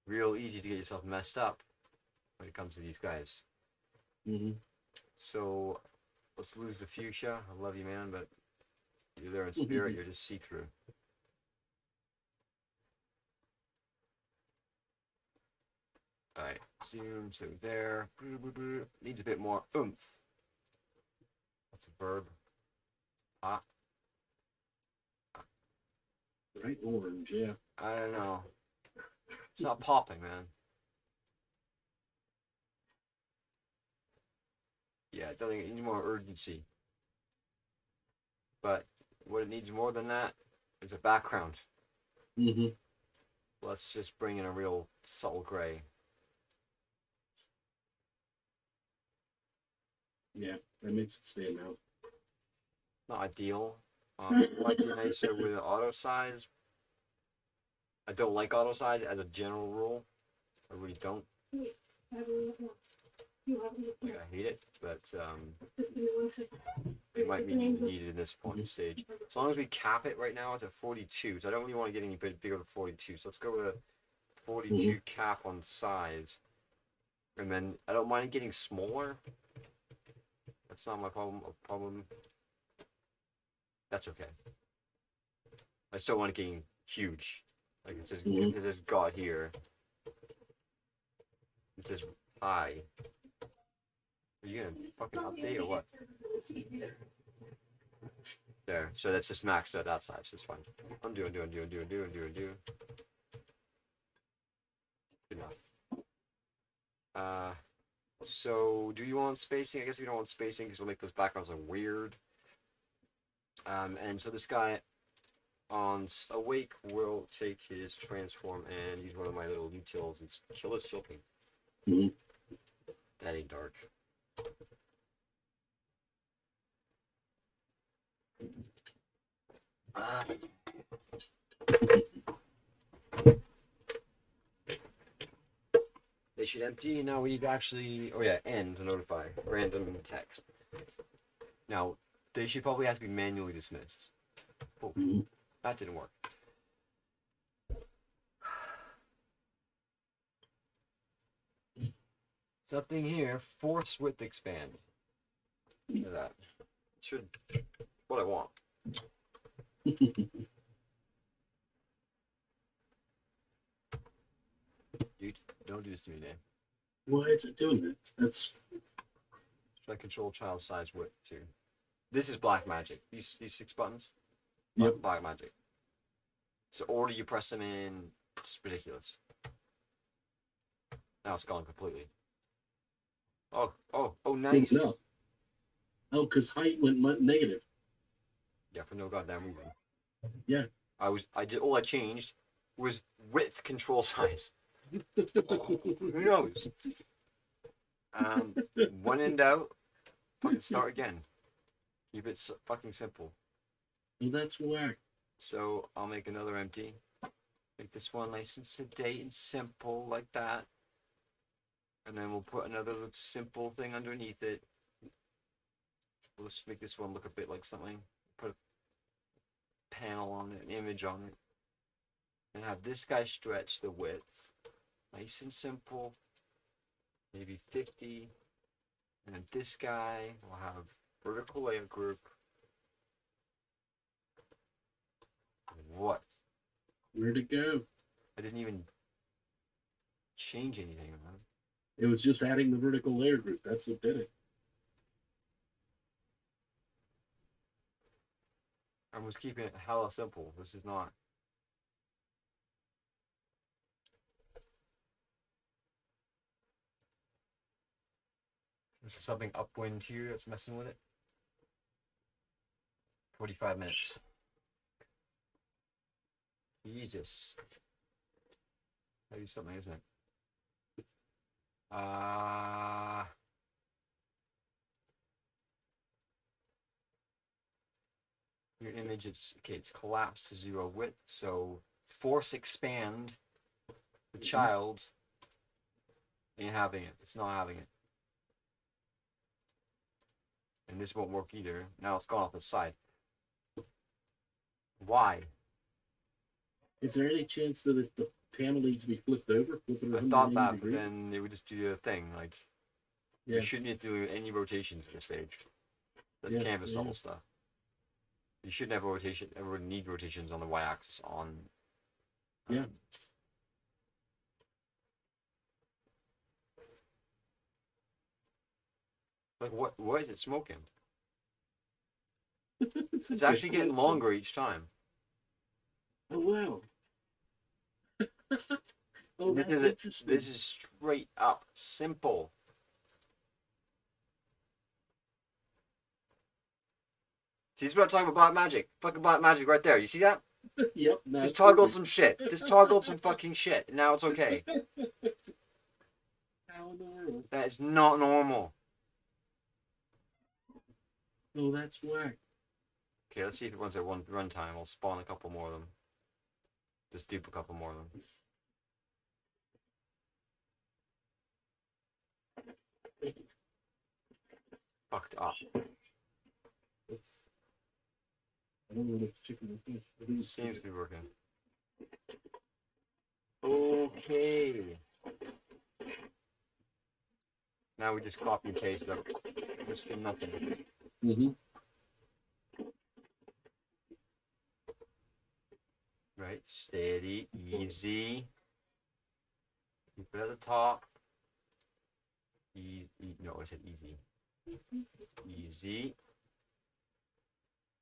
Real easy to get yourself messed up when it comes to these guys. Mm-hmm. So let's lose the fuchsia. I love you, man, but you're there in spirit. You're just see-through. All right, zoom. So there. Needs a bit more oomph. That's a verb. Ah. Bright orange, yeah. I don't know. It's not popping, man. Yeah, it doesn't need more urgency. But what it needs more than that is a background. Mm-hmm. Let's just bring in a real subtle gray. Yeah, that makes it stand out. Not ideal. It might be nicer with auto size. I don't like auto size as a general rule. I really don't. Wait, have a look now. You have a look now. Like, I hate it, but Just give me 1 second. it might be needed in this point stage. As long as we cap it right now, it's at 42. So I don't really want to get any bigger than 42. So let's go with a 42 cap on size. And then I don't mind getting smaller. That's not my problem. That's okay. I still want it getting huge. Like it says, it says God here. It says hi. Are you gonna fucking update or what? There. So that's just maxed at that size. So it's fine. Undo. Good enough. So do you want spacing? I guess we don't want spacing because we'll make those backgrounds look weird. And so this guy on Awake will take his transform and use one of my little utils and kill his children. Mm-hmm. That ain't dark. They should empty. Now we've actually, oh yeah, end to notify random text. Now they should probably have to be manually dismissed. Oh, that didn't work. Something here, force width expand. Look at that. Should what I want. Dude, don't do this to me, man. Why is it doing that? That's Should I control child size width too? This is black magic. These 6 buttons. Yep. Black magic. So order you press them in, it's ridiculous. Now it's gone completely. Oh, nice. no. Oh, because height went negative. Yeah, for no goddamn reason. Yeah. All I changed was width control size. Who knows? When in doubt, fucking start again. Keep it fucking simple. Well, that's whack. So I'll make another empty. Make this one nice and sedate and simple like that. And then we'll put another simple thing underneath it. Let's make this one look a bit like something. Put a panel on it, an image on it. And have this guy stretch the width. Nice and simple. Maybe 50. And then this guy will have vertical layer group. What? Where'd it go? I didn't even change anything, man. It was just adding the vertical layer group. That's what did it. I was keeping it hella simple. This is not. This is something upwind here that's messing with it. 45 minutes. Jesus. Maybe something, isn't it? Your image, it's okay. It's collapsed to 0 width. So force expand the child. Ain't having it. It's not having it. And this won't work either. Now it's gone off the side. Why? Is there any chance that if the panel needs to be flipped over, flip it I 180 thought that, but degrees? then they would just do the thing. Like, Yeah. you shouldn't need to do any rotations at this stage. That's Yeah, canvas yeah. level stuff. You shouldn't have ever need rotations on the y-axis on. Yeah. Like what? Why is it smoking? It's It's a actually good getting question. longer each time. Oh wow. Oh, This that's is interesting. This is straight up simple. See, this is what I'm talking about. Black magic. Fucking black magic right there. You see that? Yep. No, Just it's toggled perfect. some shit. Just toggled some fucking shit. And now it's okay. How in the world? That is not normal. Oh, that's whack. Okay, let's see if it runs at one runtime. I'll spawn a couple more of them. Just dupe a couple more of them. Fucked up. It's. I don't know if it's chicken or fish. I think It it's seems to chicken. be working. Okay. Now we just copy and paste it. Just do nothing. Mhm. Right, steady, easy. Keep it at the top. No, I said easy. Easy.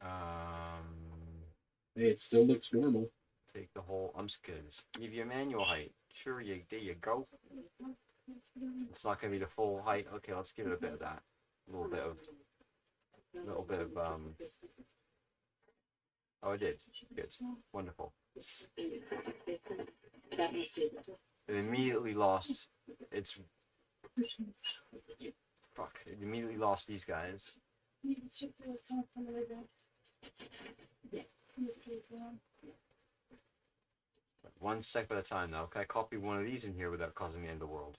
Hey, it still looks normal. Take the whole. I'm just gonna just give you a manual height. Sure, there you go. It's not gonna be the full height. Okay, let's give it a bit of that. A little bit of Oh, I did. Good. Wonderful. It immediately lost its. Fuck. It immediately lost these guys. One step at a time now. Can I copy one of these in here without causing the end of the world?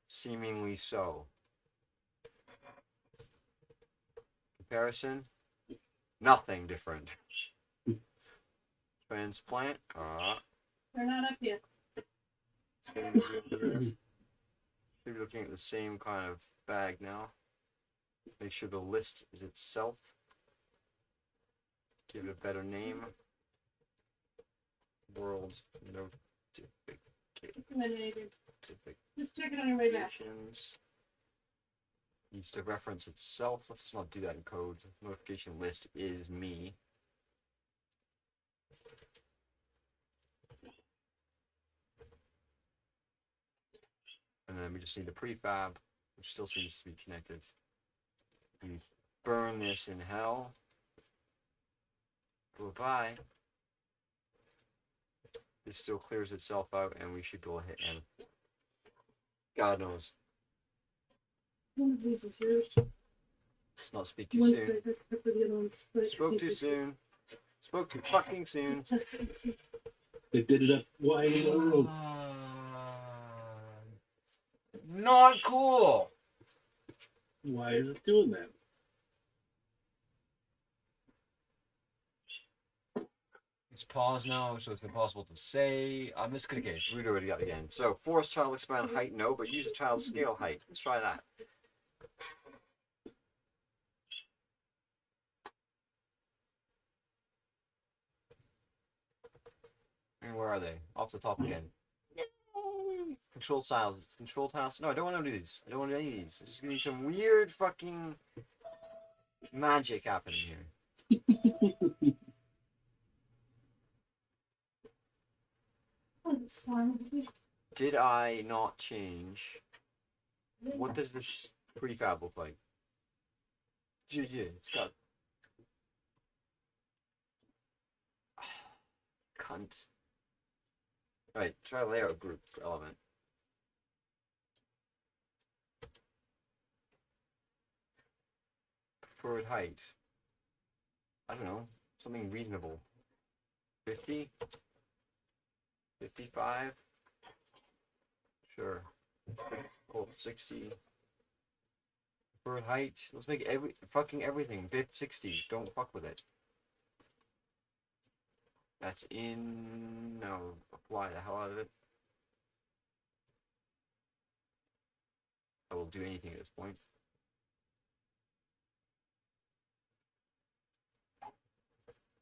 Seemingly so. Comparison? Nothing different. Transplant? They're not up yet. Same here. Should be looking at the same kind of bag now. Make sure the list is itself. Give it a better name. World Eliminated. Just check it on your way back. notifications. Needs to reference itself. Let's just not do that in code. Notification list is me. And then we just need the prefab, which still seems to be connected. We burn this in hell. Goodbye. This still clears itself out, and we should be able to hit N. God knows. One of these is yours. Let's not speak too One's soon. straight up for the other one's straight. Spoke too soon. Spoke too fucking soon. They did it up wide in a row. Not cool. Why is it doing that? It's paused now, so it's impossible to say. I'm just gonna get root already got again. So force child expand height, no, but use a child scale height. Let's try that. And where are they? Off the top again. Control tiles. Control tiles. No, I don't want to do these. I don't want to do any of these. This is gonna be some weird fucking magic happening here. Did I not change? What does this prefab look like? Yeah, it's got. Cunt. Alright, try layout group element. Preferred height. I don't know, something reasonable. 50? 55? Sure. Hold 60. For height, let's make fucking everything 60. Don't fuck with it. That's in. No, apply the hell out of it. I will do anything at this point.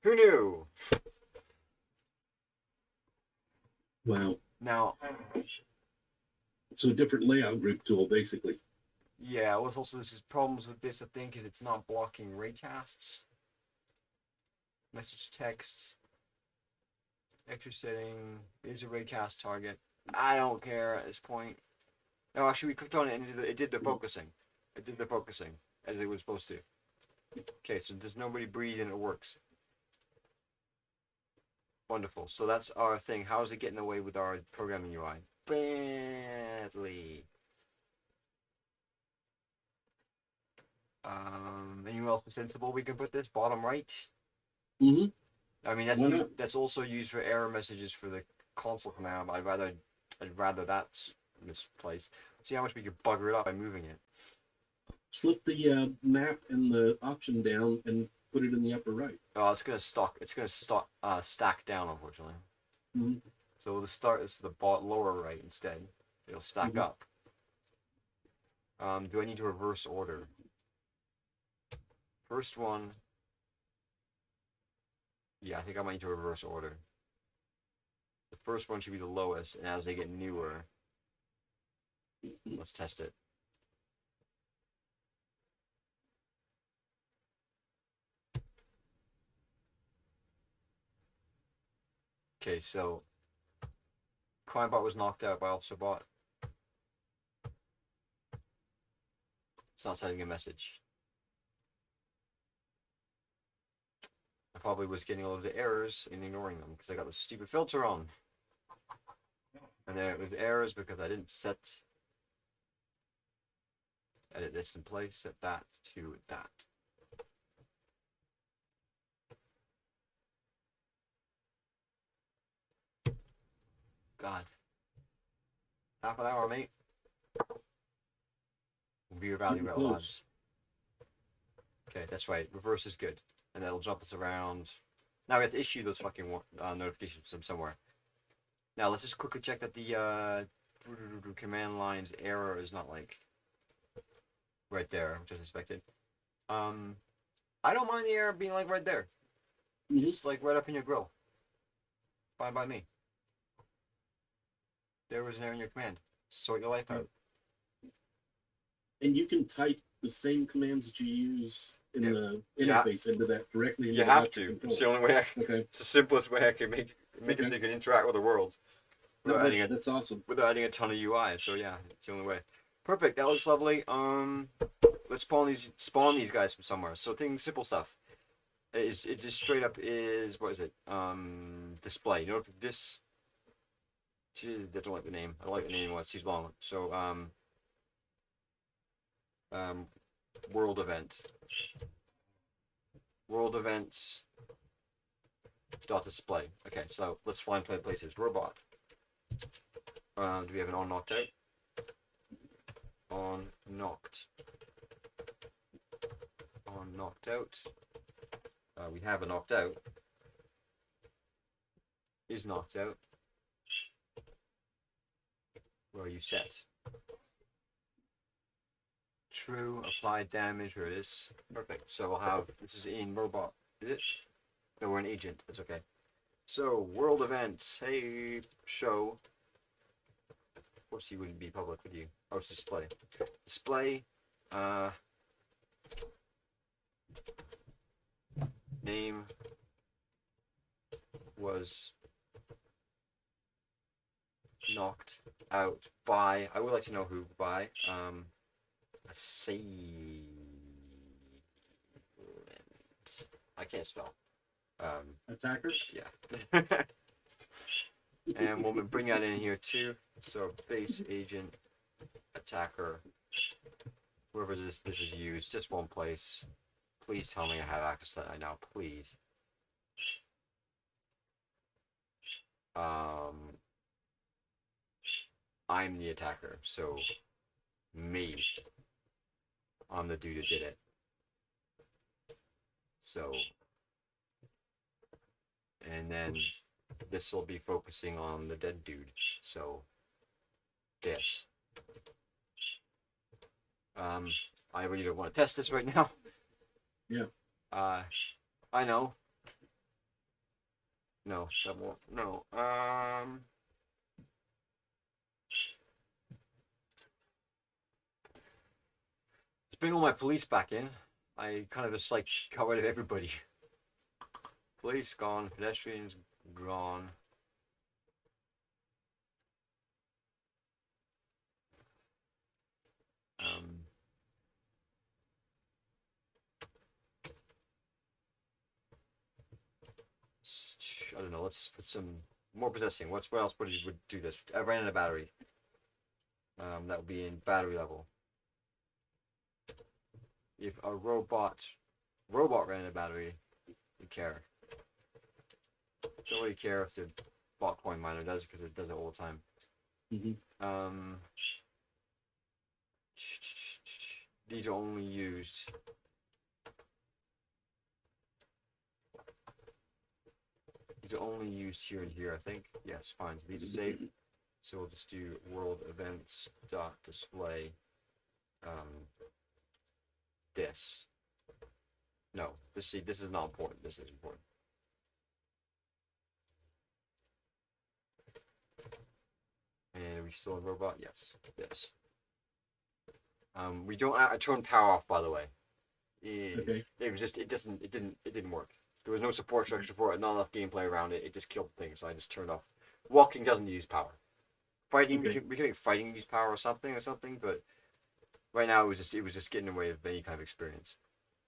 Who knew? Wow. Now, So a different layout group tool, basically. yeah, what's also this is problems with this, I think, is it's not blocking raycasts. Message text. Extra setting is a raycast target. I don't care at this point. No, actually, we clicked on it and it did the focusing. It did the focusing as it was supposed to. Okay, so does nobody breathe and it works. Wonderful. So that's our thing. How is it getting away with our programming UI? Badly. Anyone else sensible we can put this? Bottom right? Mm-hmm. I mean, that's also used for error messages for the console command. I'd rather that's misplaced. See how much we could bugger it up by moving it. Slip the map and the option down and put it in the upper right. Oh, it's gonna stack down, unfortunately. Mm-hmm. So we'll just start this to the lower right instead. It'll stack up. Do I need to reverse order? First one. Yeah, I think I might need to reverse order. The first one should be the lowest, and as they get newer, let's test it. Okay, so ClientBot was knocked out by OfficerBot. It's not sending a message. I probably was getting all of the errors and ignoring them because I got the stupid filter on. And there it was errors because I didn't set edit this in place, set that to that. God. Half an hour, mate. Beer Valley Rail Labs. Okay, that's right. Reverse is good. And that'll jump us around. Now we have to issue those fucking notifications from somewhere. Now let's just quickly check that the command line's error is not like right there, which I suspected. I don't mind the error being like right there. Just like right up in your grill. Fine by me. There was an error in your command. Sort your life out. And you can type the same commands that you use in the interface into that directly. You have to. Control. It's the only way. Okay. It's the simplest way I can make it so you can interact with the world. That's awesome. Without adding a ton of UI. So yeah, it's the only way. Perfect. That looks lovely. Let's spawn these guys from somewhere. So simple stuff. It just straight up is what is it? Display. You know this. I don't like the name. I don't like the name anymore. It's too long. So world event. World events. Dot display. Okay, so let's find places. Robot. Do we have an on knocked out? On knocked. On knocked out. We have a knocked out. Is knocked out. Where are you set? True, applied damage, where it is. Perfect. So we'll have, this is in robot. Is it? No, we're an agent. That's okay. So, world events. Hey, show. Of course you wouldn't be public, would you? Oh, it's display. Display. Name was knocked out by, I would like to know who by, assailant. I can't spell. Attacker? Yeah. And we'll bring that in here too. So base agent, attacker, wherever this is used, just one place. Please tell me I have access to that right now, please. I'm the attacker, so me. I'm the dude that did it. So, and then this will be focusing on the dead dude. So, this. I really don't want to test this right now. Yeah. I know. No, that won't. No. Let's bring all my police back in. I kind of just like got rid of everybody. Police gone, pedestrians gone. I don't know. Let's put some more possessing. What else would do this? I ran out of battery. That would be in battery level. If a robot ran out of battery, you care. Don't really care if the bot coin miner does, because it does it all the time. These are only used. These are only used here and here, I think. Yes, fine. So these are safe. So we'll just do world events dot display. This. No, this is not important. This is important. And are we still in robot? Yes. This. We don't turn power off, by the way. Okay. It was just it didn't work. There was no support structure for it, not enough gameplay around it. It just killed things, so I just turned off. Walking doesn't use power. Fighting, Okay. we can make fighting use power or something, but right now it was just getting in the way of any kind of experience.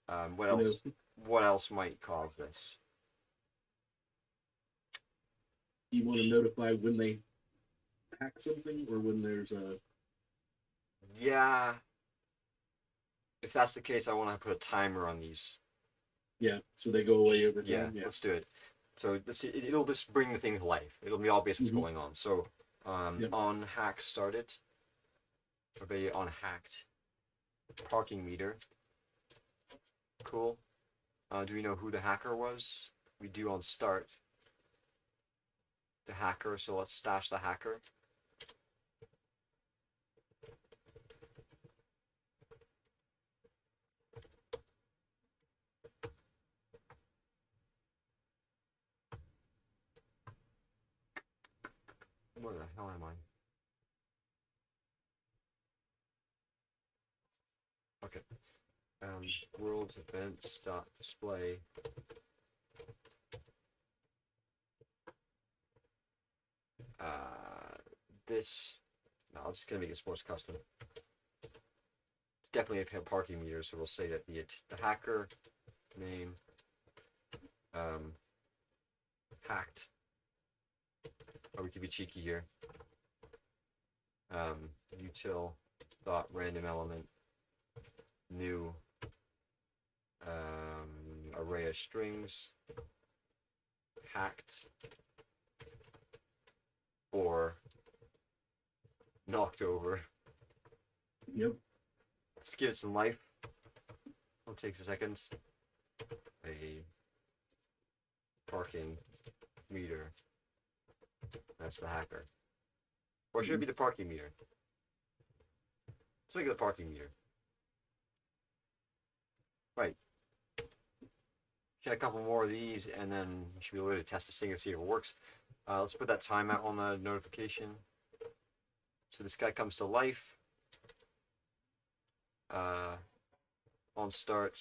What else? What else might cause this? You want to notify when they hack something, or when there's a Yeah. If that's the case, I want to put a timer on these. so they go away over Yeah, time. Yeah. let's do it. So let's see, it'll just bring the thing to life. It'll be obvious what's Mhm. going on. So, Yep. on hack started. Or be on hacked. Parking meter. Cool. Do we know who the hacker was? We do on start. The hacker. So let's stash the hacker. Where the hell am I? Okay. World events dot display. This. No, I'm just gonna make it sports custom. It's definitely a parking meter, so we'll say that the hacker name hacked. Or we could be cheeky here. Util dot random element new array of strings hacked or knocked over. Yep. Let's give it some life. It takes a second. A parking meter. That's the hacker. Or should it be the parking meter? Let's make it the parking meter. Right. Get a couple more of these, and then you should be able to test this thing and see if it works. Let's put that timeout on the notification. So this guy comes to life. On start,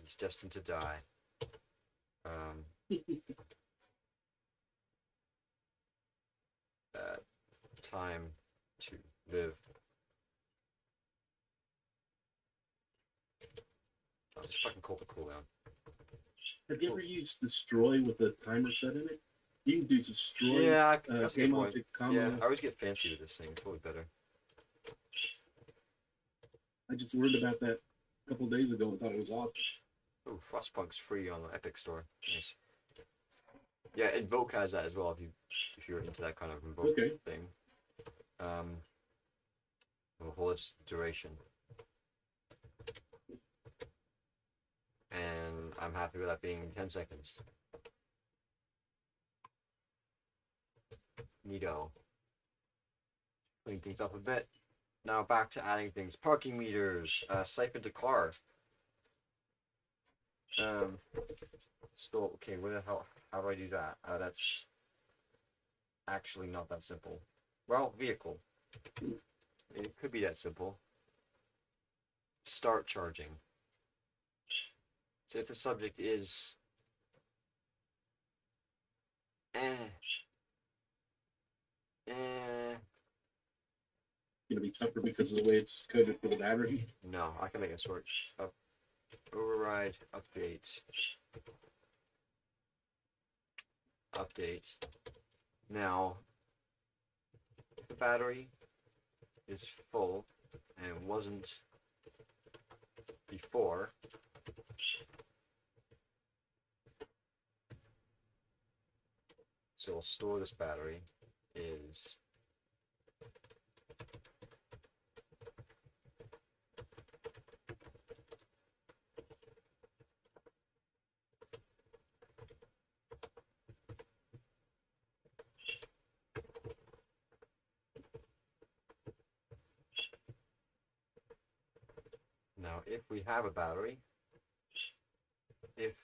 he's destined to die. Time to live. I'll just fucking call the cooldown. Have you ever used destroy with a timer set in it? You can do destroy. Yeah, that's a good Game point. object comma. Yeah, I always get fancy with this thing. It's probably better. I just learned about that a couple of days ago and thought it was awesome. Oh, Frostpunk's free on the Epic Store. Nice. Yeah, Invoke has that as well if you're into that kind of Invoke Okay. thing. Will hold its duration. And I'm happy with that being 10 seconds. Neato. Clean things up a bit. Now back to adding things. Parking meters. Siphon to car. Still, okay, where the hell, how do I do that? That's actually not that simple. Well, vehicle. It could be that simple. Start charging. So if the subject is Gonna be tougher because of the way it's coded for the battery. no, I can make a switch. Override, update. Update. Now, if the battery is full and wasn't before, so we'll store this battery is now if we have a battery, if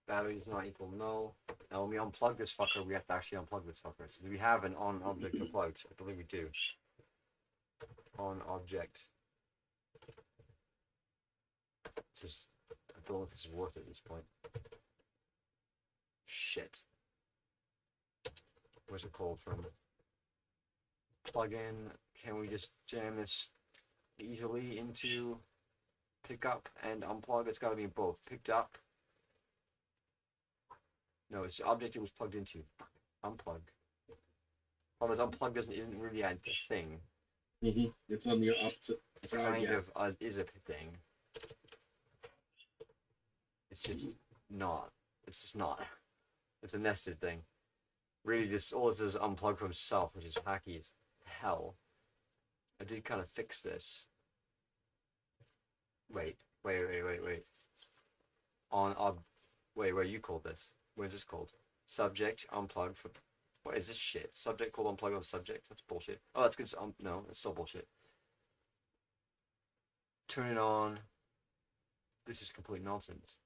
battery is not equal null, now when we unplug this fucker, we have to actually unplug this fucker. So do we have an on object unplugged? I believe we do. On object. Just, I don't know if this is worth it at this point. Shit. Where's it called from? Plug in. Can we just jam this easily into pick up and unplug? It's got to be both. Picked up. No, it's the object it was plugged into. Unplug. Although unplug isn't really a thing. Mm-hmm. It's on the opposite It's side. kind Yeah. of is a thing. It's just not. It's just not. It's a nested thing. Really, this all it says unplug from self, which is hacky as hell. I did kind of fix this. Wait. Wait, where you called this? Where's this called? Subject unplug for. What is this shit? Subject called unplug on subject? That's bullshit. Oh, that's good. No, that's still bullshit. Turn it on. This is complete nonsense.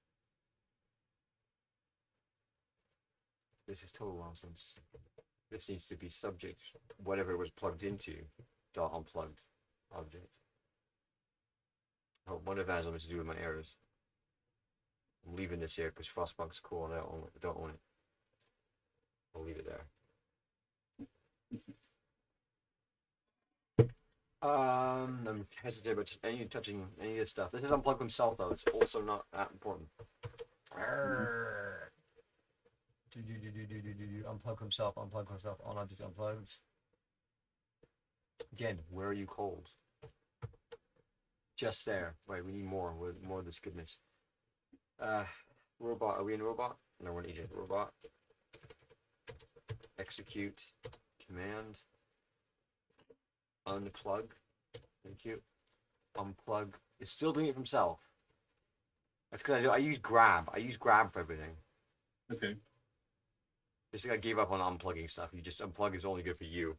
This is total nonsense. This needs to be subject, whatever it was plugged into, dot unplugged object. Oh, what if it has something to do with my errors? I'm leaving this here because Frostpunk's cool and I don't own it. I'll leave it there. I'm hesitant about touching any of this stuff. This is unplugged himself though. It's also not that important. Unplug himself. On object unplugged. Again, where are you cold? Just there. Wait, we need more. More of this goodness. Robot. Are we in robot? No, we're in agent. Robot. Execute. Command. Unplug. Thank you. Unplug. It's still doing it from himself. That's because I use grab. I use grab for everything. Okay. Just like I gave up on unplugging stuff. You just unplug is only good for you,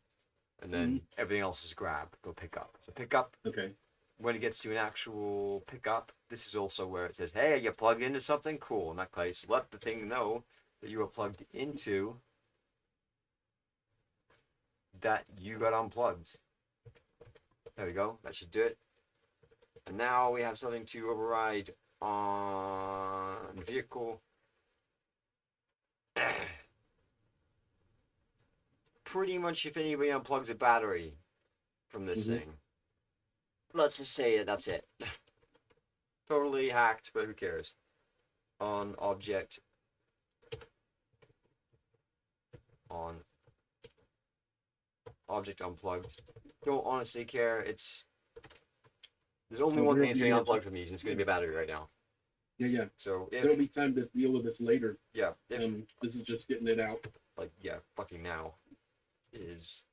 and then everything else is grab. Go pick up. So pick up. Okay. When it gets to an actual pickup, this is also where it says, "Hey, you plugged into something cool." In that case, let the thing know that you are plugged into. That you got unplugged. There we go. That should do it. And now we have something to override on vehicle. Pretty much if anybody unplugs a battery from this thing. Let's just say that that's it. Totally hacked, but who cares? On object. On object unplugged. Don't honestly care. There's only one thing that's getting unplugged from these, and it's going to be a battery right now. Yeah. So There'll if be time to deal with this later. yeah, if This is just getting it out. like yeah, fucking now is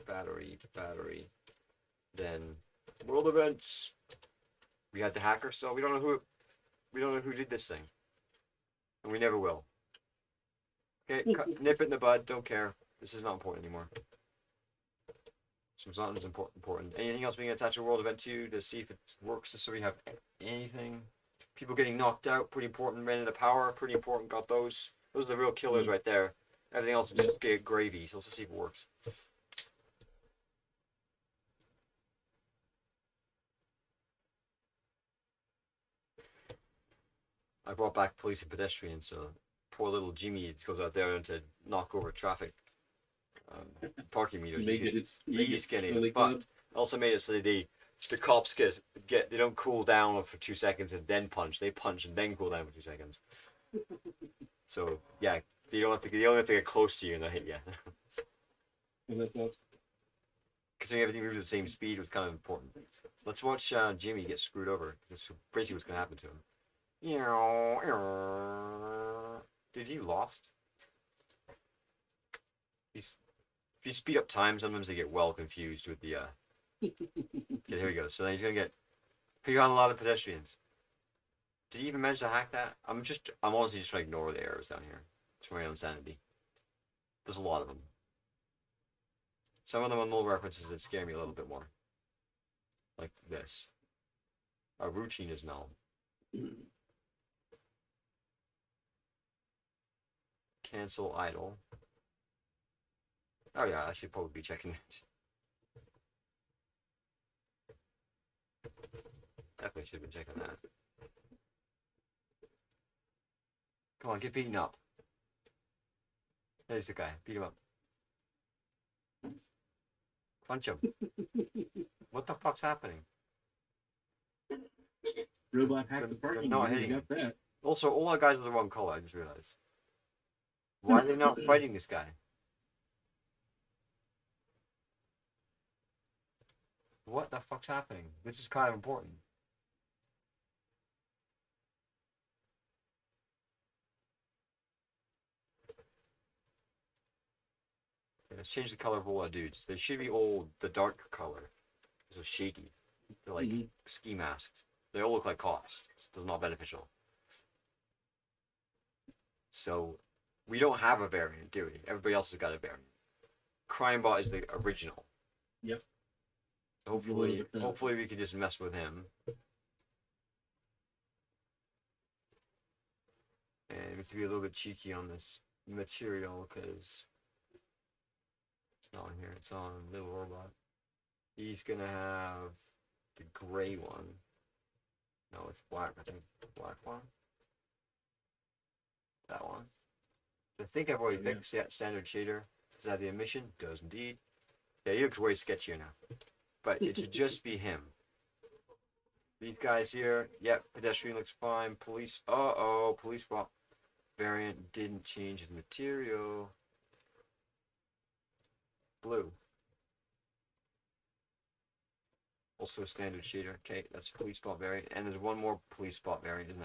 battery, then world events. We had the hacker still. We don't know who did this thing, and we never will. Okay, nip it in the bud. Don't care. This is not important anymore. So something's important. Anything else we can attach a world event to see if it works? Just so we have anything. People getting knocked out, pretty important. Ran into power, pretty important. Got those. Those are the real killers right there. Everything else is just get gravy. So let's just see if it works. I brought back police and pedestrians, so poor little Jimmy goes out there to knock over traffic parking meters. He's getting fucked. Also made it so the cops get they don't cool down for 2 seconds and then punch. They punch and then cool down for 2 seconds. So yeah, they only have to get close to you and they'll hit you. Considering everything moves at the same speed was kind of important. Let's watch Jimmy get screwed over. This is basically what's gonna happen to him. Dude, you lost? If you speed up time, sometimes they get well confused with the Okay, here we go. So then he's gonna pick on a lot of pedestrians. Did he even manage to hack that? I'm honestly just trying to ignore the errors down here. It's my own sanity. There's a lot of them. Some of them are null references that scare me a little bit more. Like this. Our routine is null. Cancel idle. Oh yeah, I should probably be checking it. Definitely should have been checking that. Come on, get beaten up. There's the guy. Beat him up. Punch him. What the fuck's happening? Robot hacked the parking. Not You hitting got that. Also, all our guys are the wrong color, I just realized. Why are they not fighting this guy? What the fuck's happening? This is kind of important. Okay, let's change the color of all our dudes. They should be all the dark color. They're shaky. They're like ski masks. They all look like cops. It's not beneficial. So, we don't have a variant, do we? Everybody else has got a variant. Crimebot is the original. Yep. Hopefully we can just mess with him. And we have to be a little bit cheeky on this material because it's not on here. It's on Little Robot. He's gonna have the gray one. No, it's black. I think the black one. That one. I think I've already picked standard shader. Does that have the emission? Does indeed. Yeah, he looks way sketchier now. But it should just be him. These guys here. Yep, pedestrian looks fine. Police. Police bot variant didn't change his material. Blue. Also a standard shader. Okay, that's police spot variant. And there's one more police spot variant, isn't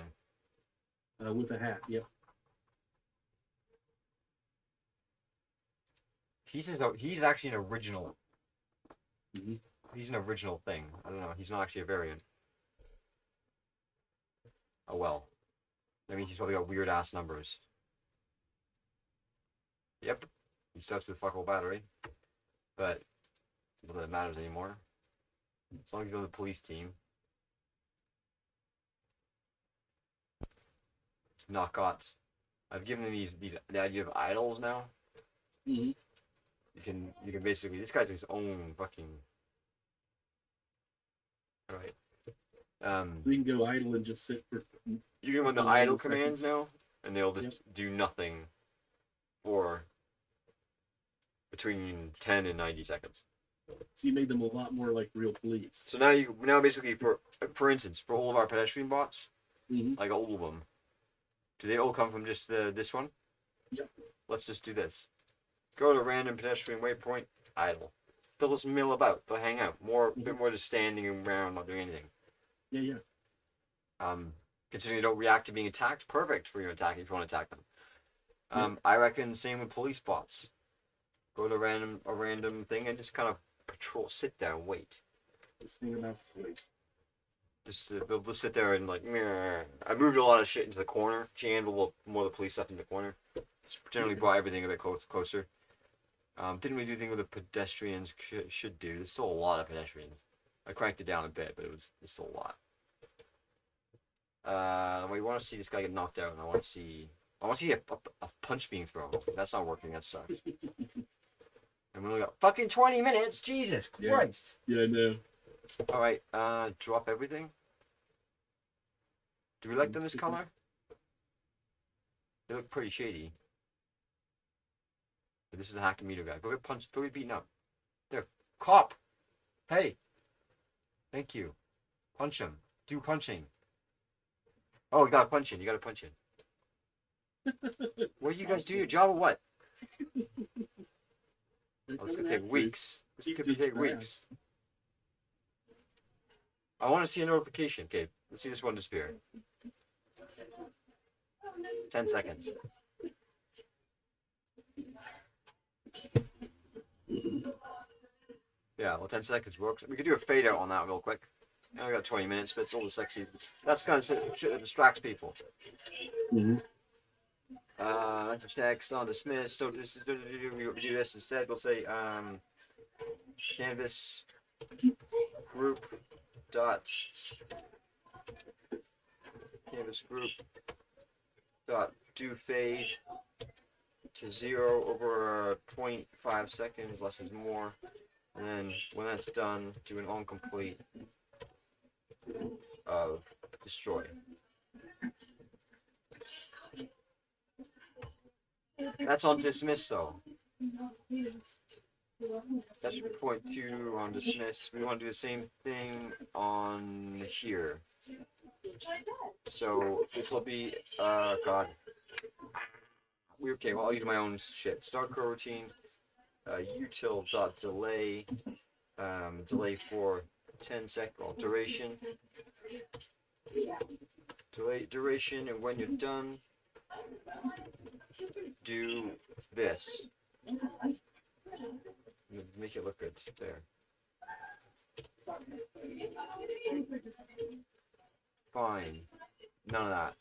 there? With a hat, yep. He's actually an original. Mm-hmm. He's an original thing. I don't know. He's not actually a variant. Oh well. That means he's probably got weird ass numbers. Yep. He starts with fuck all battery. But not that it matters anymore. As long as he's on the police team. It's knockots. I've given him the idea of idols now. Mm-hmm. You can basically, this guy's his own fucking. Alright. We can go idle and just sit for. You can run the idle commands now, and they'll just do nothing for between 10 and 90 seconds. So you made them a lot more like real police. So now basically for instance, for all of our pedestrian bots, like all of them, do they all come from just this one? Yep. Let's just do this. Go to random pedestrian waypoint, idle. They'll just mill about. They'll hang out. A bit more just standing around, not doing anything. Yeah. Considering you don't react to being attacked, perfect for your attack if you want to attack them. I reckon same with police bots. Go to a random thing and just kind of patrol, sit there and wait. This thing about police. They'll just sit there and like, meh. I moved a lot of shit into the corner. Jammed more of the police stuff in the corner. Just generally brought everything a bit closer. Didn't really do anything with the pedestrians should do. There's still a lot of pedestrians. I cranked it down a bit, but it's still a lot. We want to see this guy get knocked out, and I want to see a punch being thrown. That's not working. That sucks. And we only got fucking 20 minutes. Jesus Christ. Yeah, I know. All right. Drop everything. Do we like them this color? They look pretty shady. But this is a hacker meter guy. Go get punched. Go get beaten up. There, cop. Hey. Thank you. Punch him. Do punching. Oh, you gotta punch in. You gotta punch in. What do you guys do? Your job or what? Oh, this could take weeks. This could take weeks. I want to see a notification. Okay, let's see this one disappear. 10 seconds. Yeah, well, 10 seconds works. We could do a fade out on that real quick. Now we got 20 minutes, but it's all the sexy. That's kind of shit that distracts people. Mm-hmm. Text on dismiss. So we do this instead. We'll say canvas group dot do fade to 0 over 0.5 seconds. Less is more. And then when that's done, do an on complete of destroy. That's on dismiss though. That's 0.2 on dismiss. We want to do the same thing on here. So this will be God. Okay, well I'll use my own shit. Start coroutine. Util.delay. Delay for 10 second duration. Delay duration, and when you're done, do this. Make it look good. There. Fine. None of that.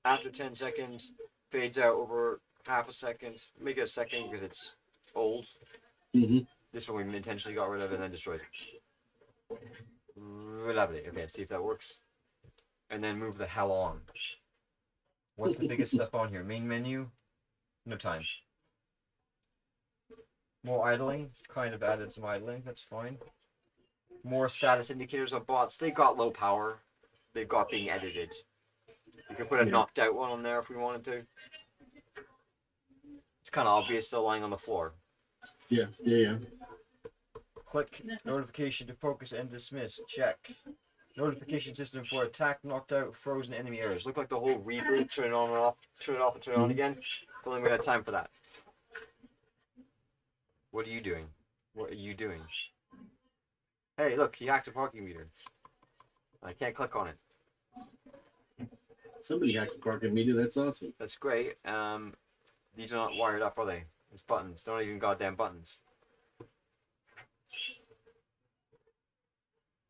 After 10 seconds, fades out over half a second. Make it a second because it's old. Mm-hmm. This one we intentionally got rid of and then destroyed it. Lovely. Okay, let's see if that works. And then move the hell on. What's the biggest stuff on here? Main menu? No time. More idling. Kind of added some idling. That's fine. More status indicators of bots. They got low power. They've got being edited. We could put a knocked out one on there if we wanted to. It's kind of obvious still lying on the floor. Yeah. Click notification to focus and dismiss. Check. Notification system for attack, knocked out, frozen enemy errors. Look like the whole reboot, turn it on and off, turn it off and turn it on again. Don't think we got time for that. What are you doing? What are you doing? Hey, look, he hacked a parking meter. I can't click on it. Somebody hacked a parking meter. That's awesome. That's great. These are not wired up, are they? It's buttons. They're not even goddamn buttons.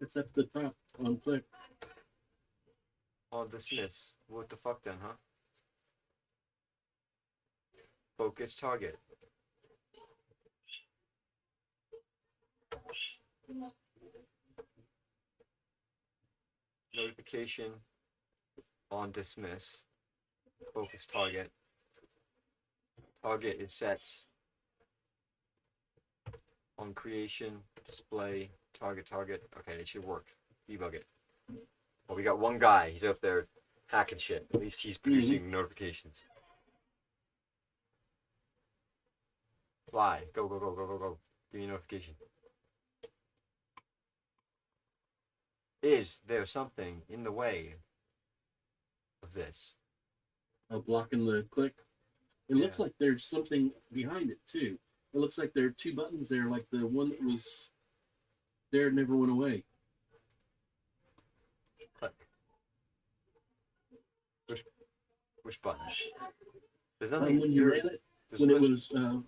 It's at the top on click. On dismiss. What the fuck then, huh? Focus target. Notification on dismiss. Focus target. Target is set on creation, display, target. Okay, it should work. Debug it. Well, we got one guy. He's out there hacking shit. At least he's producing notifications. Fly. Go. Give me a notification. Is there something in the way of this? Blocking the click. It looks like there's something behind it too. It looks like there are two buttons there, like the one that was there never went away. Click. Which button? There's nothing. When you there's, ran it, there's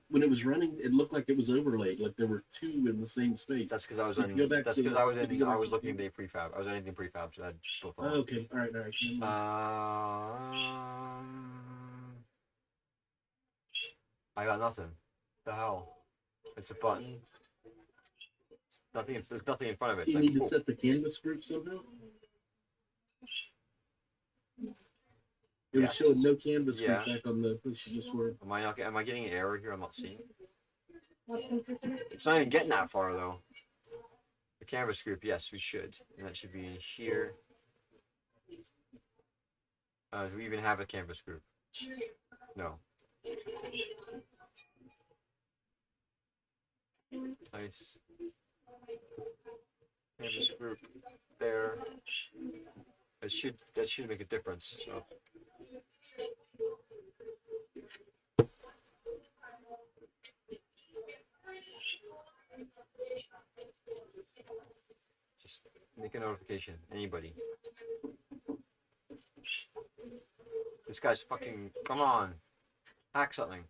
when it was running, it looked like it was overlaid, like there were two in the same space. That's because I was If in. you go back That's to- because I was if you in. go I back was to- looking at the prefab. I was editing prefab, so I had both Oh, on. okay, all right, never mind. I got nothing. The hell? It's a button. It's nothing. There's nothing in front of it. You It's need like, to set the canvas group somehow. It was Yes. showing no canvas Yeah. group back on the place you just were. am I not? Am I getting an error here? I'm not seeing. What's interesting? It's not even getting that far though. The canvas group, yes, we should, and that should be here. Do we even have a canvas group? No. Nice. Canvas group there. That should make a difference. So. Just make a notification. Anybody. This guy's fucking. Come on. Hack something.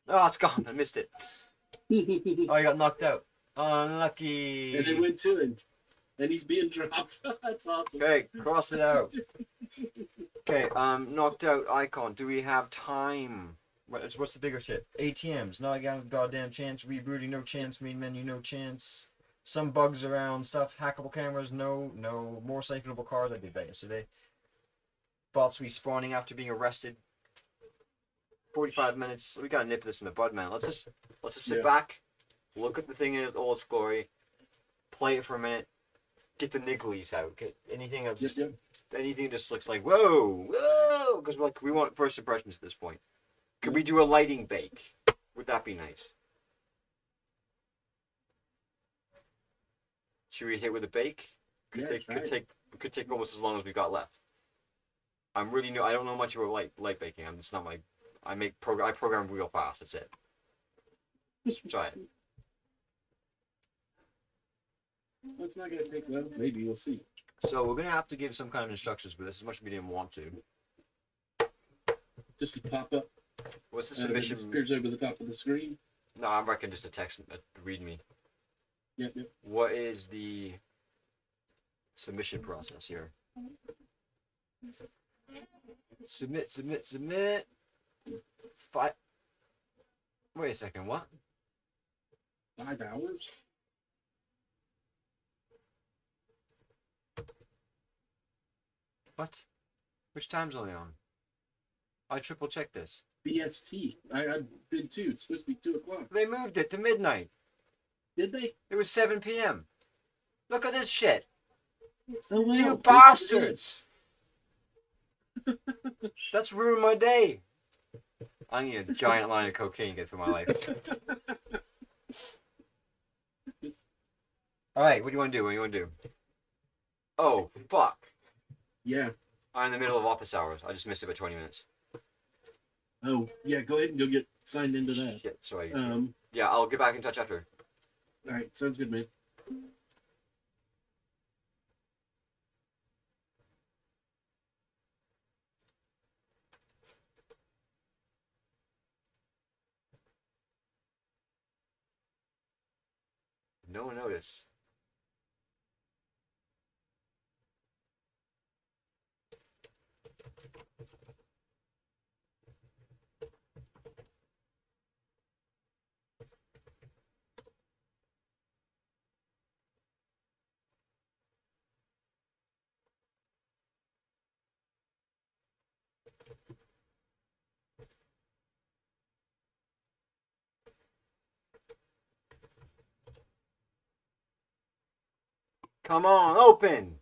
Oh, it's gone. I missed it. Oh, I got knocked out. Unlucky. And it went to him, and he's being dropped. That's awesome. Okay, cross it out. Okay, knocked out icon. Do we have time? What's the bigger shit? ATMs. Not a goddamn chance. Rebooting, no chance. Main menu, no chance. Some bugs around stuff. Hackable cameras, no. More siphoneable cars. I did that yesterday. Bots respawning after being arrested. 45 minutes. We gotta nip this in the bud, man. Let's just sit Yeah. back, look at the thing in all its glory, play it for a minute, get the nigglies out. Get anything that's just Yep. anything that just looks like whoa, because we want first impressions at this point. Could we do a lighting bake? Would that be nice? Should we hit with a bake? Yeah, try it. Could take almost as long as we got left. I'm really new. I don't know much about light baking. I'm just not my. I program real fast. That's it. Just try it. Well, it's not gonna take long. Maybe we'll see. So we're gonna have to give some kind of instructions with this, as much as we didn't want to. Just to pop up. What's the It submission? disappears over the top of the screen. No, I reckon just a text. Read me. Yep. What is the submission process here? Submit. 5. Wait a second. What? 5 hours. What? Which time zone are they on? I triple checked this. BST. I did too. It's supposed to be 2 o'clock. They moved it to midnight. Did they? It was 7 p.m. Look at this shit. Oh wow. You bastards! That's ruined my day. I need a giant line of cocaine to get through my life. Alright, what do you want to do? What do you want to do? Oh, fuck. Yeah. I'm in the middle of office hours. I just missed it by 20 minutes. Oh yeah. Go ahead and go get signed into that. Shit, sorry. Um. Yeah, I'll get back in touch after. All right. Sounds good, man. No one noticed. Come on, open!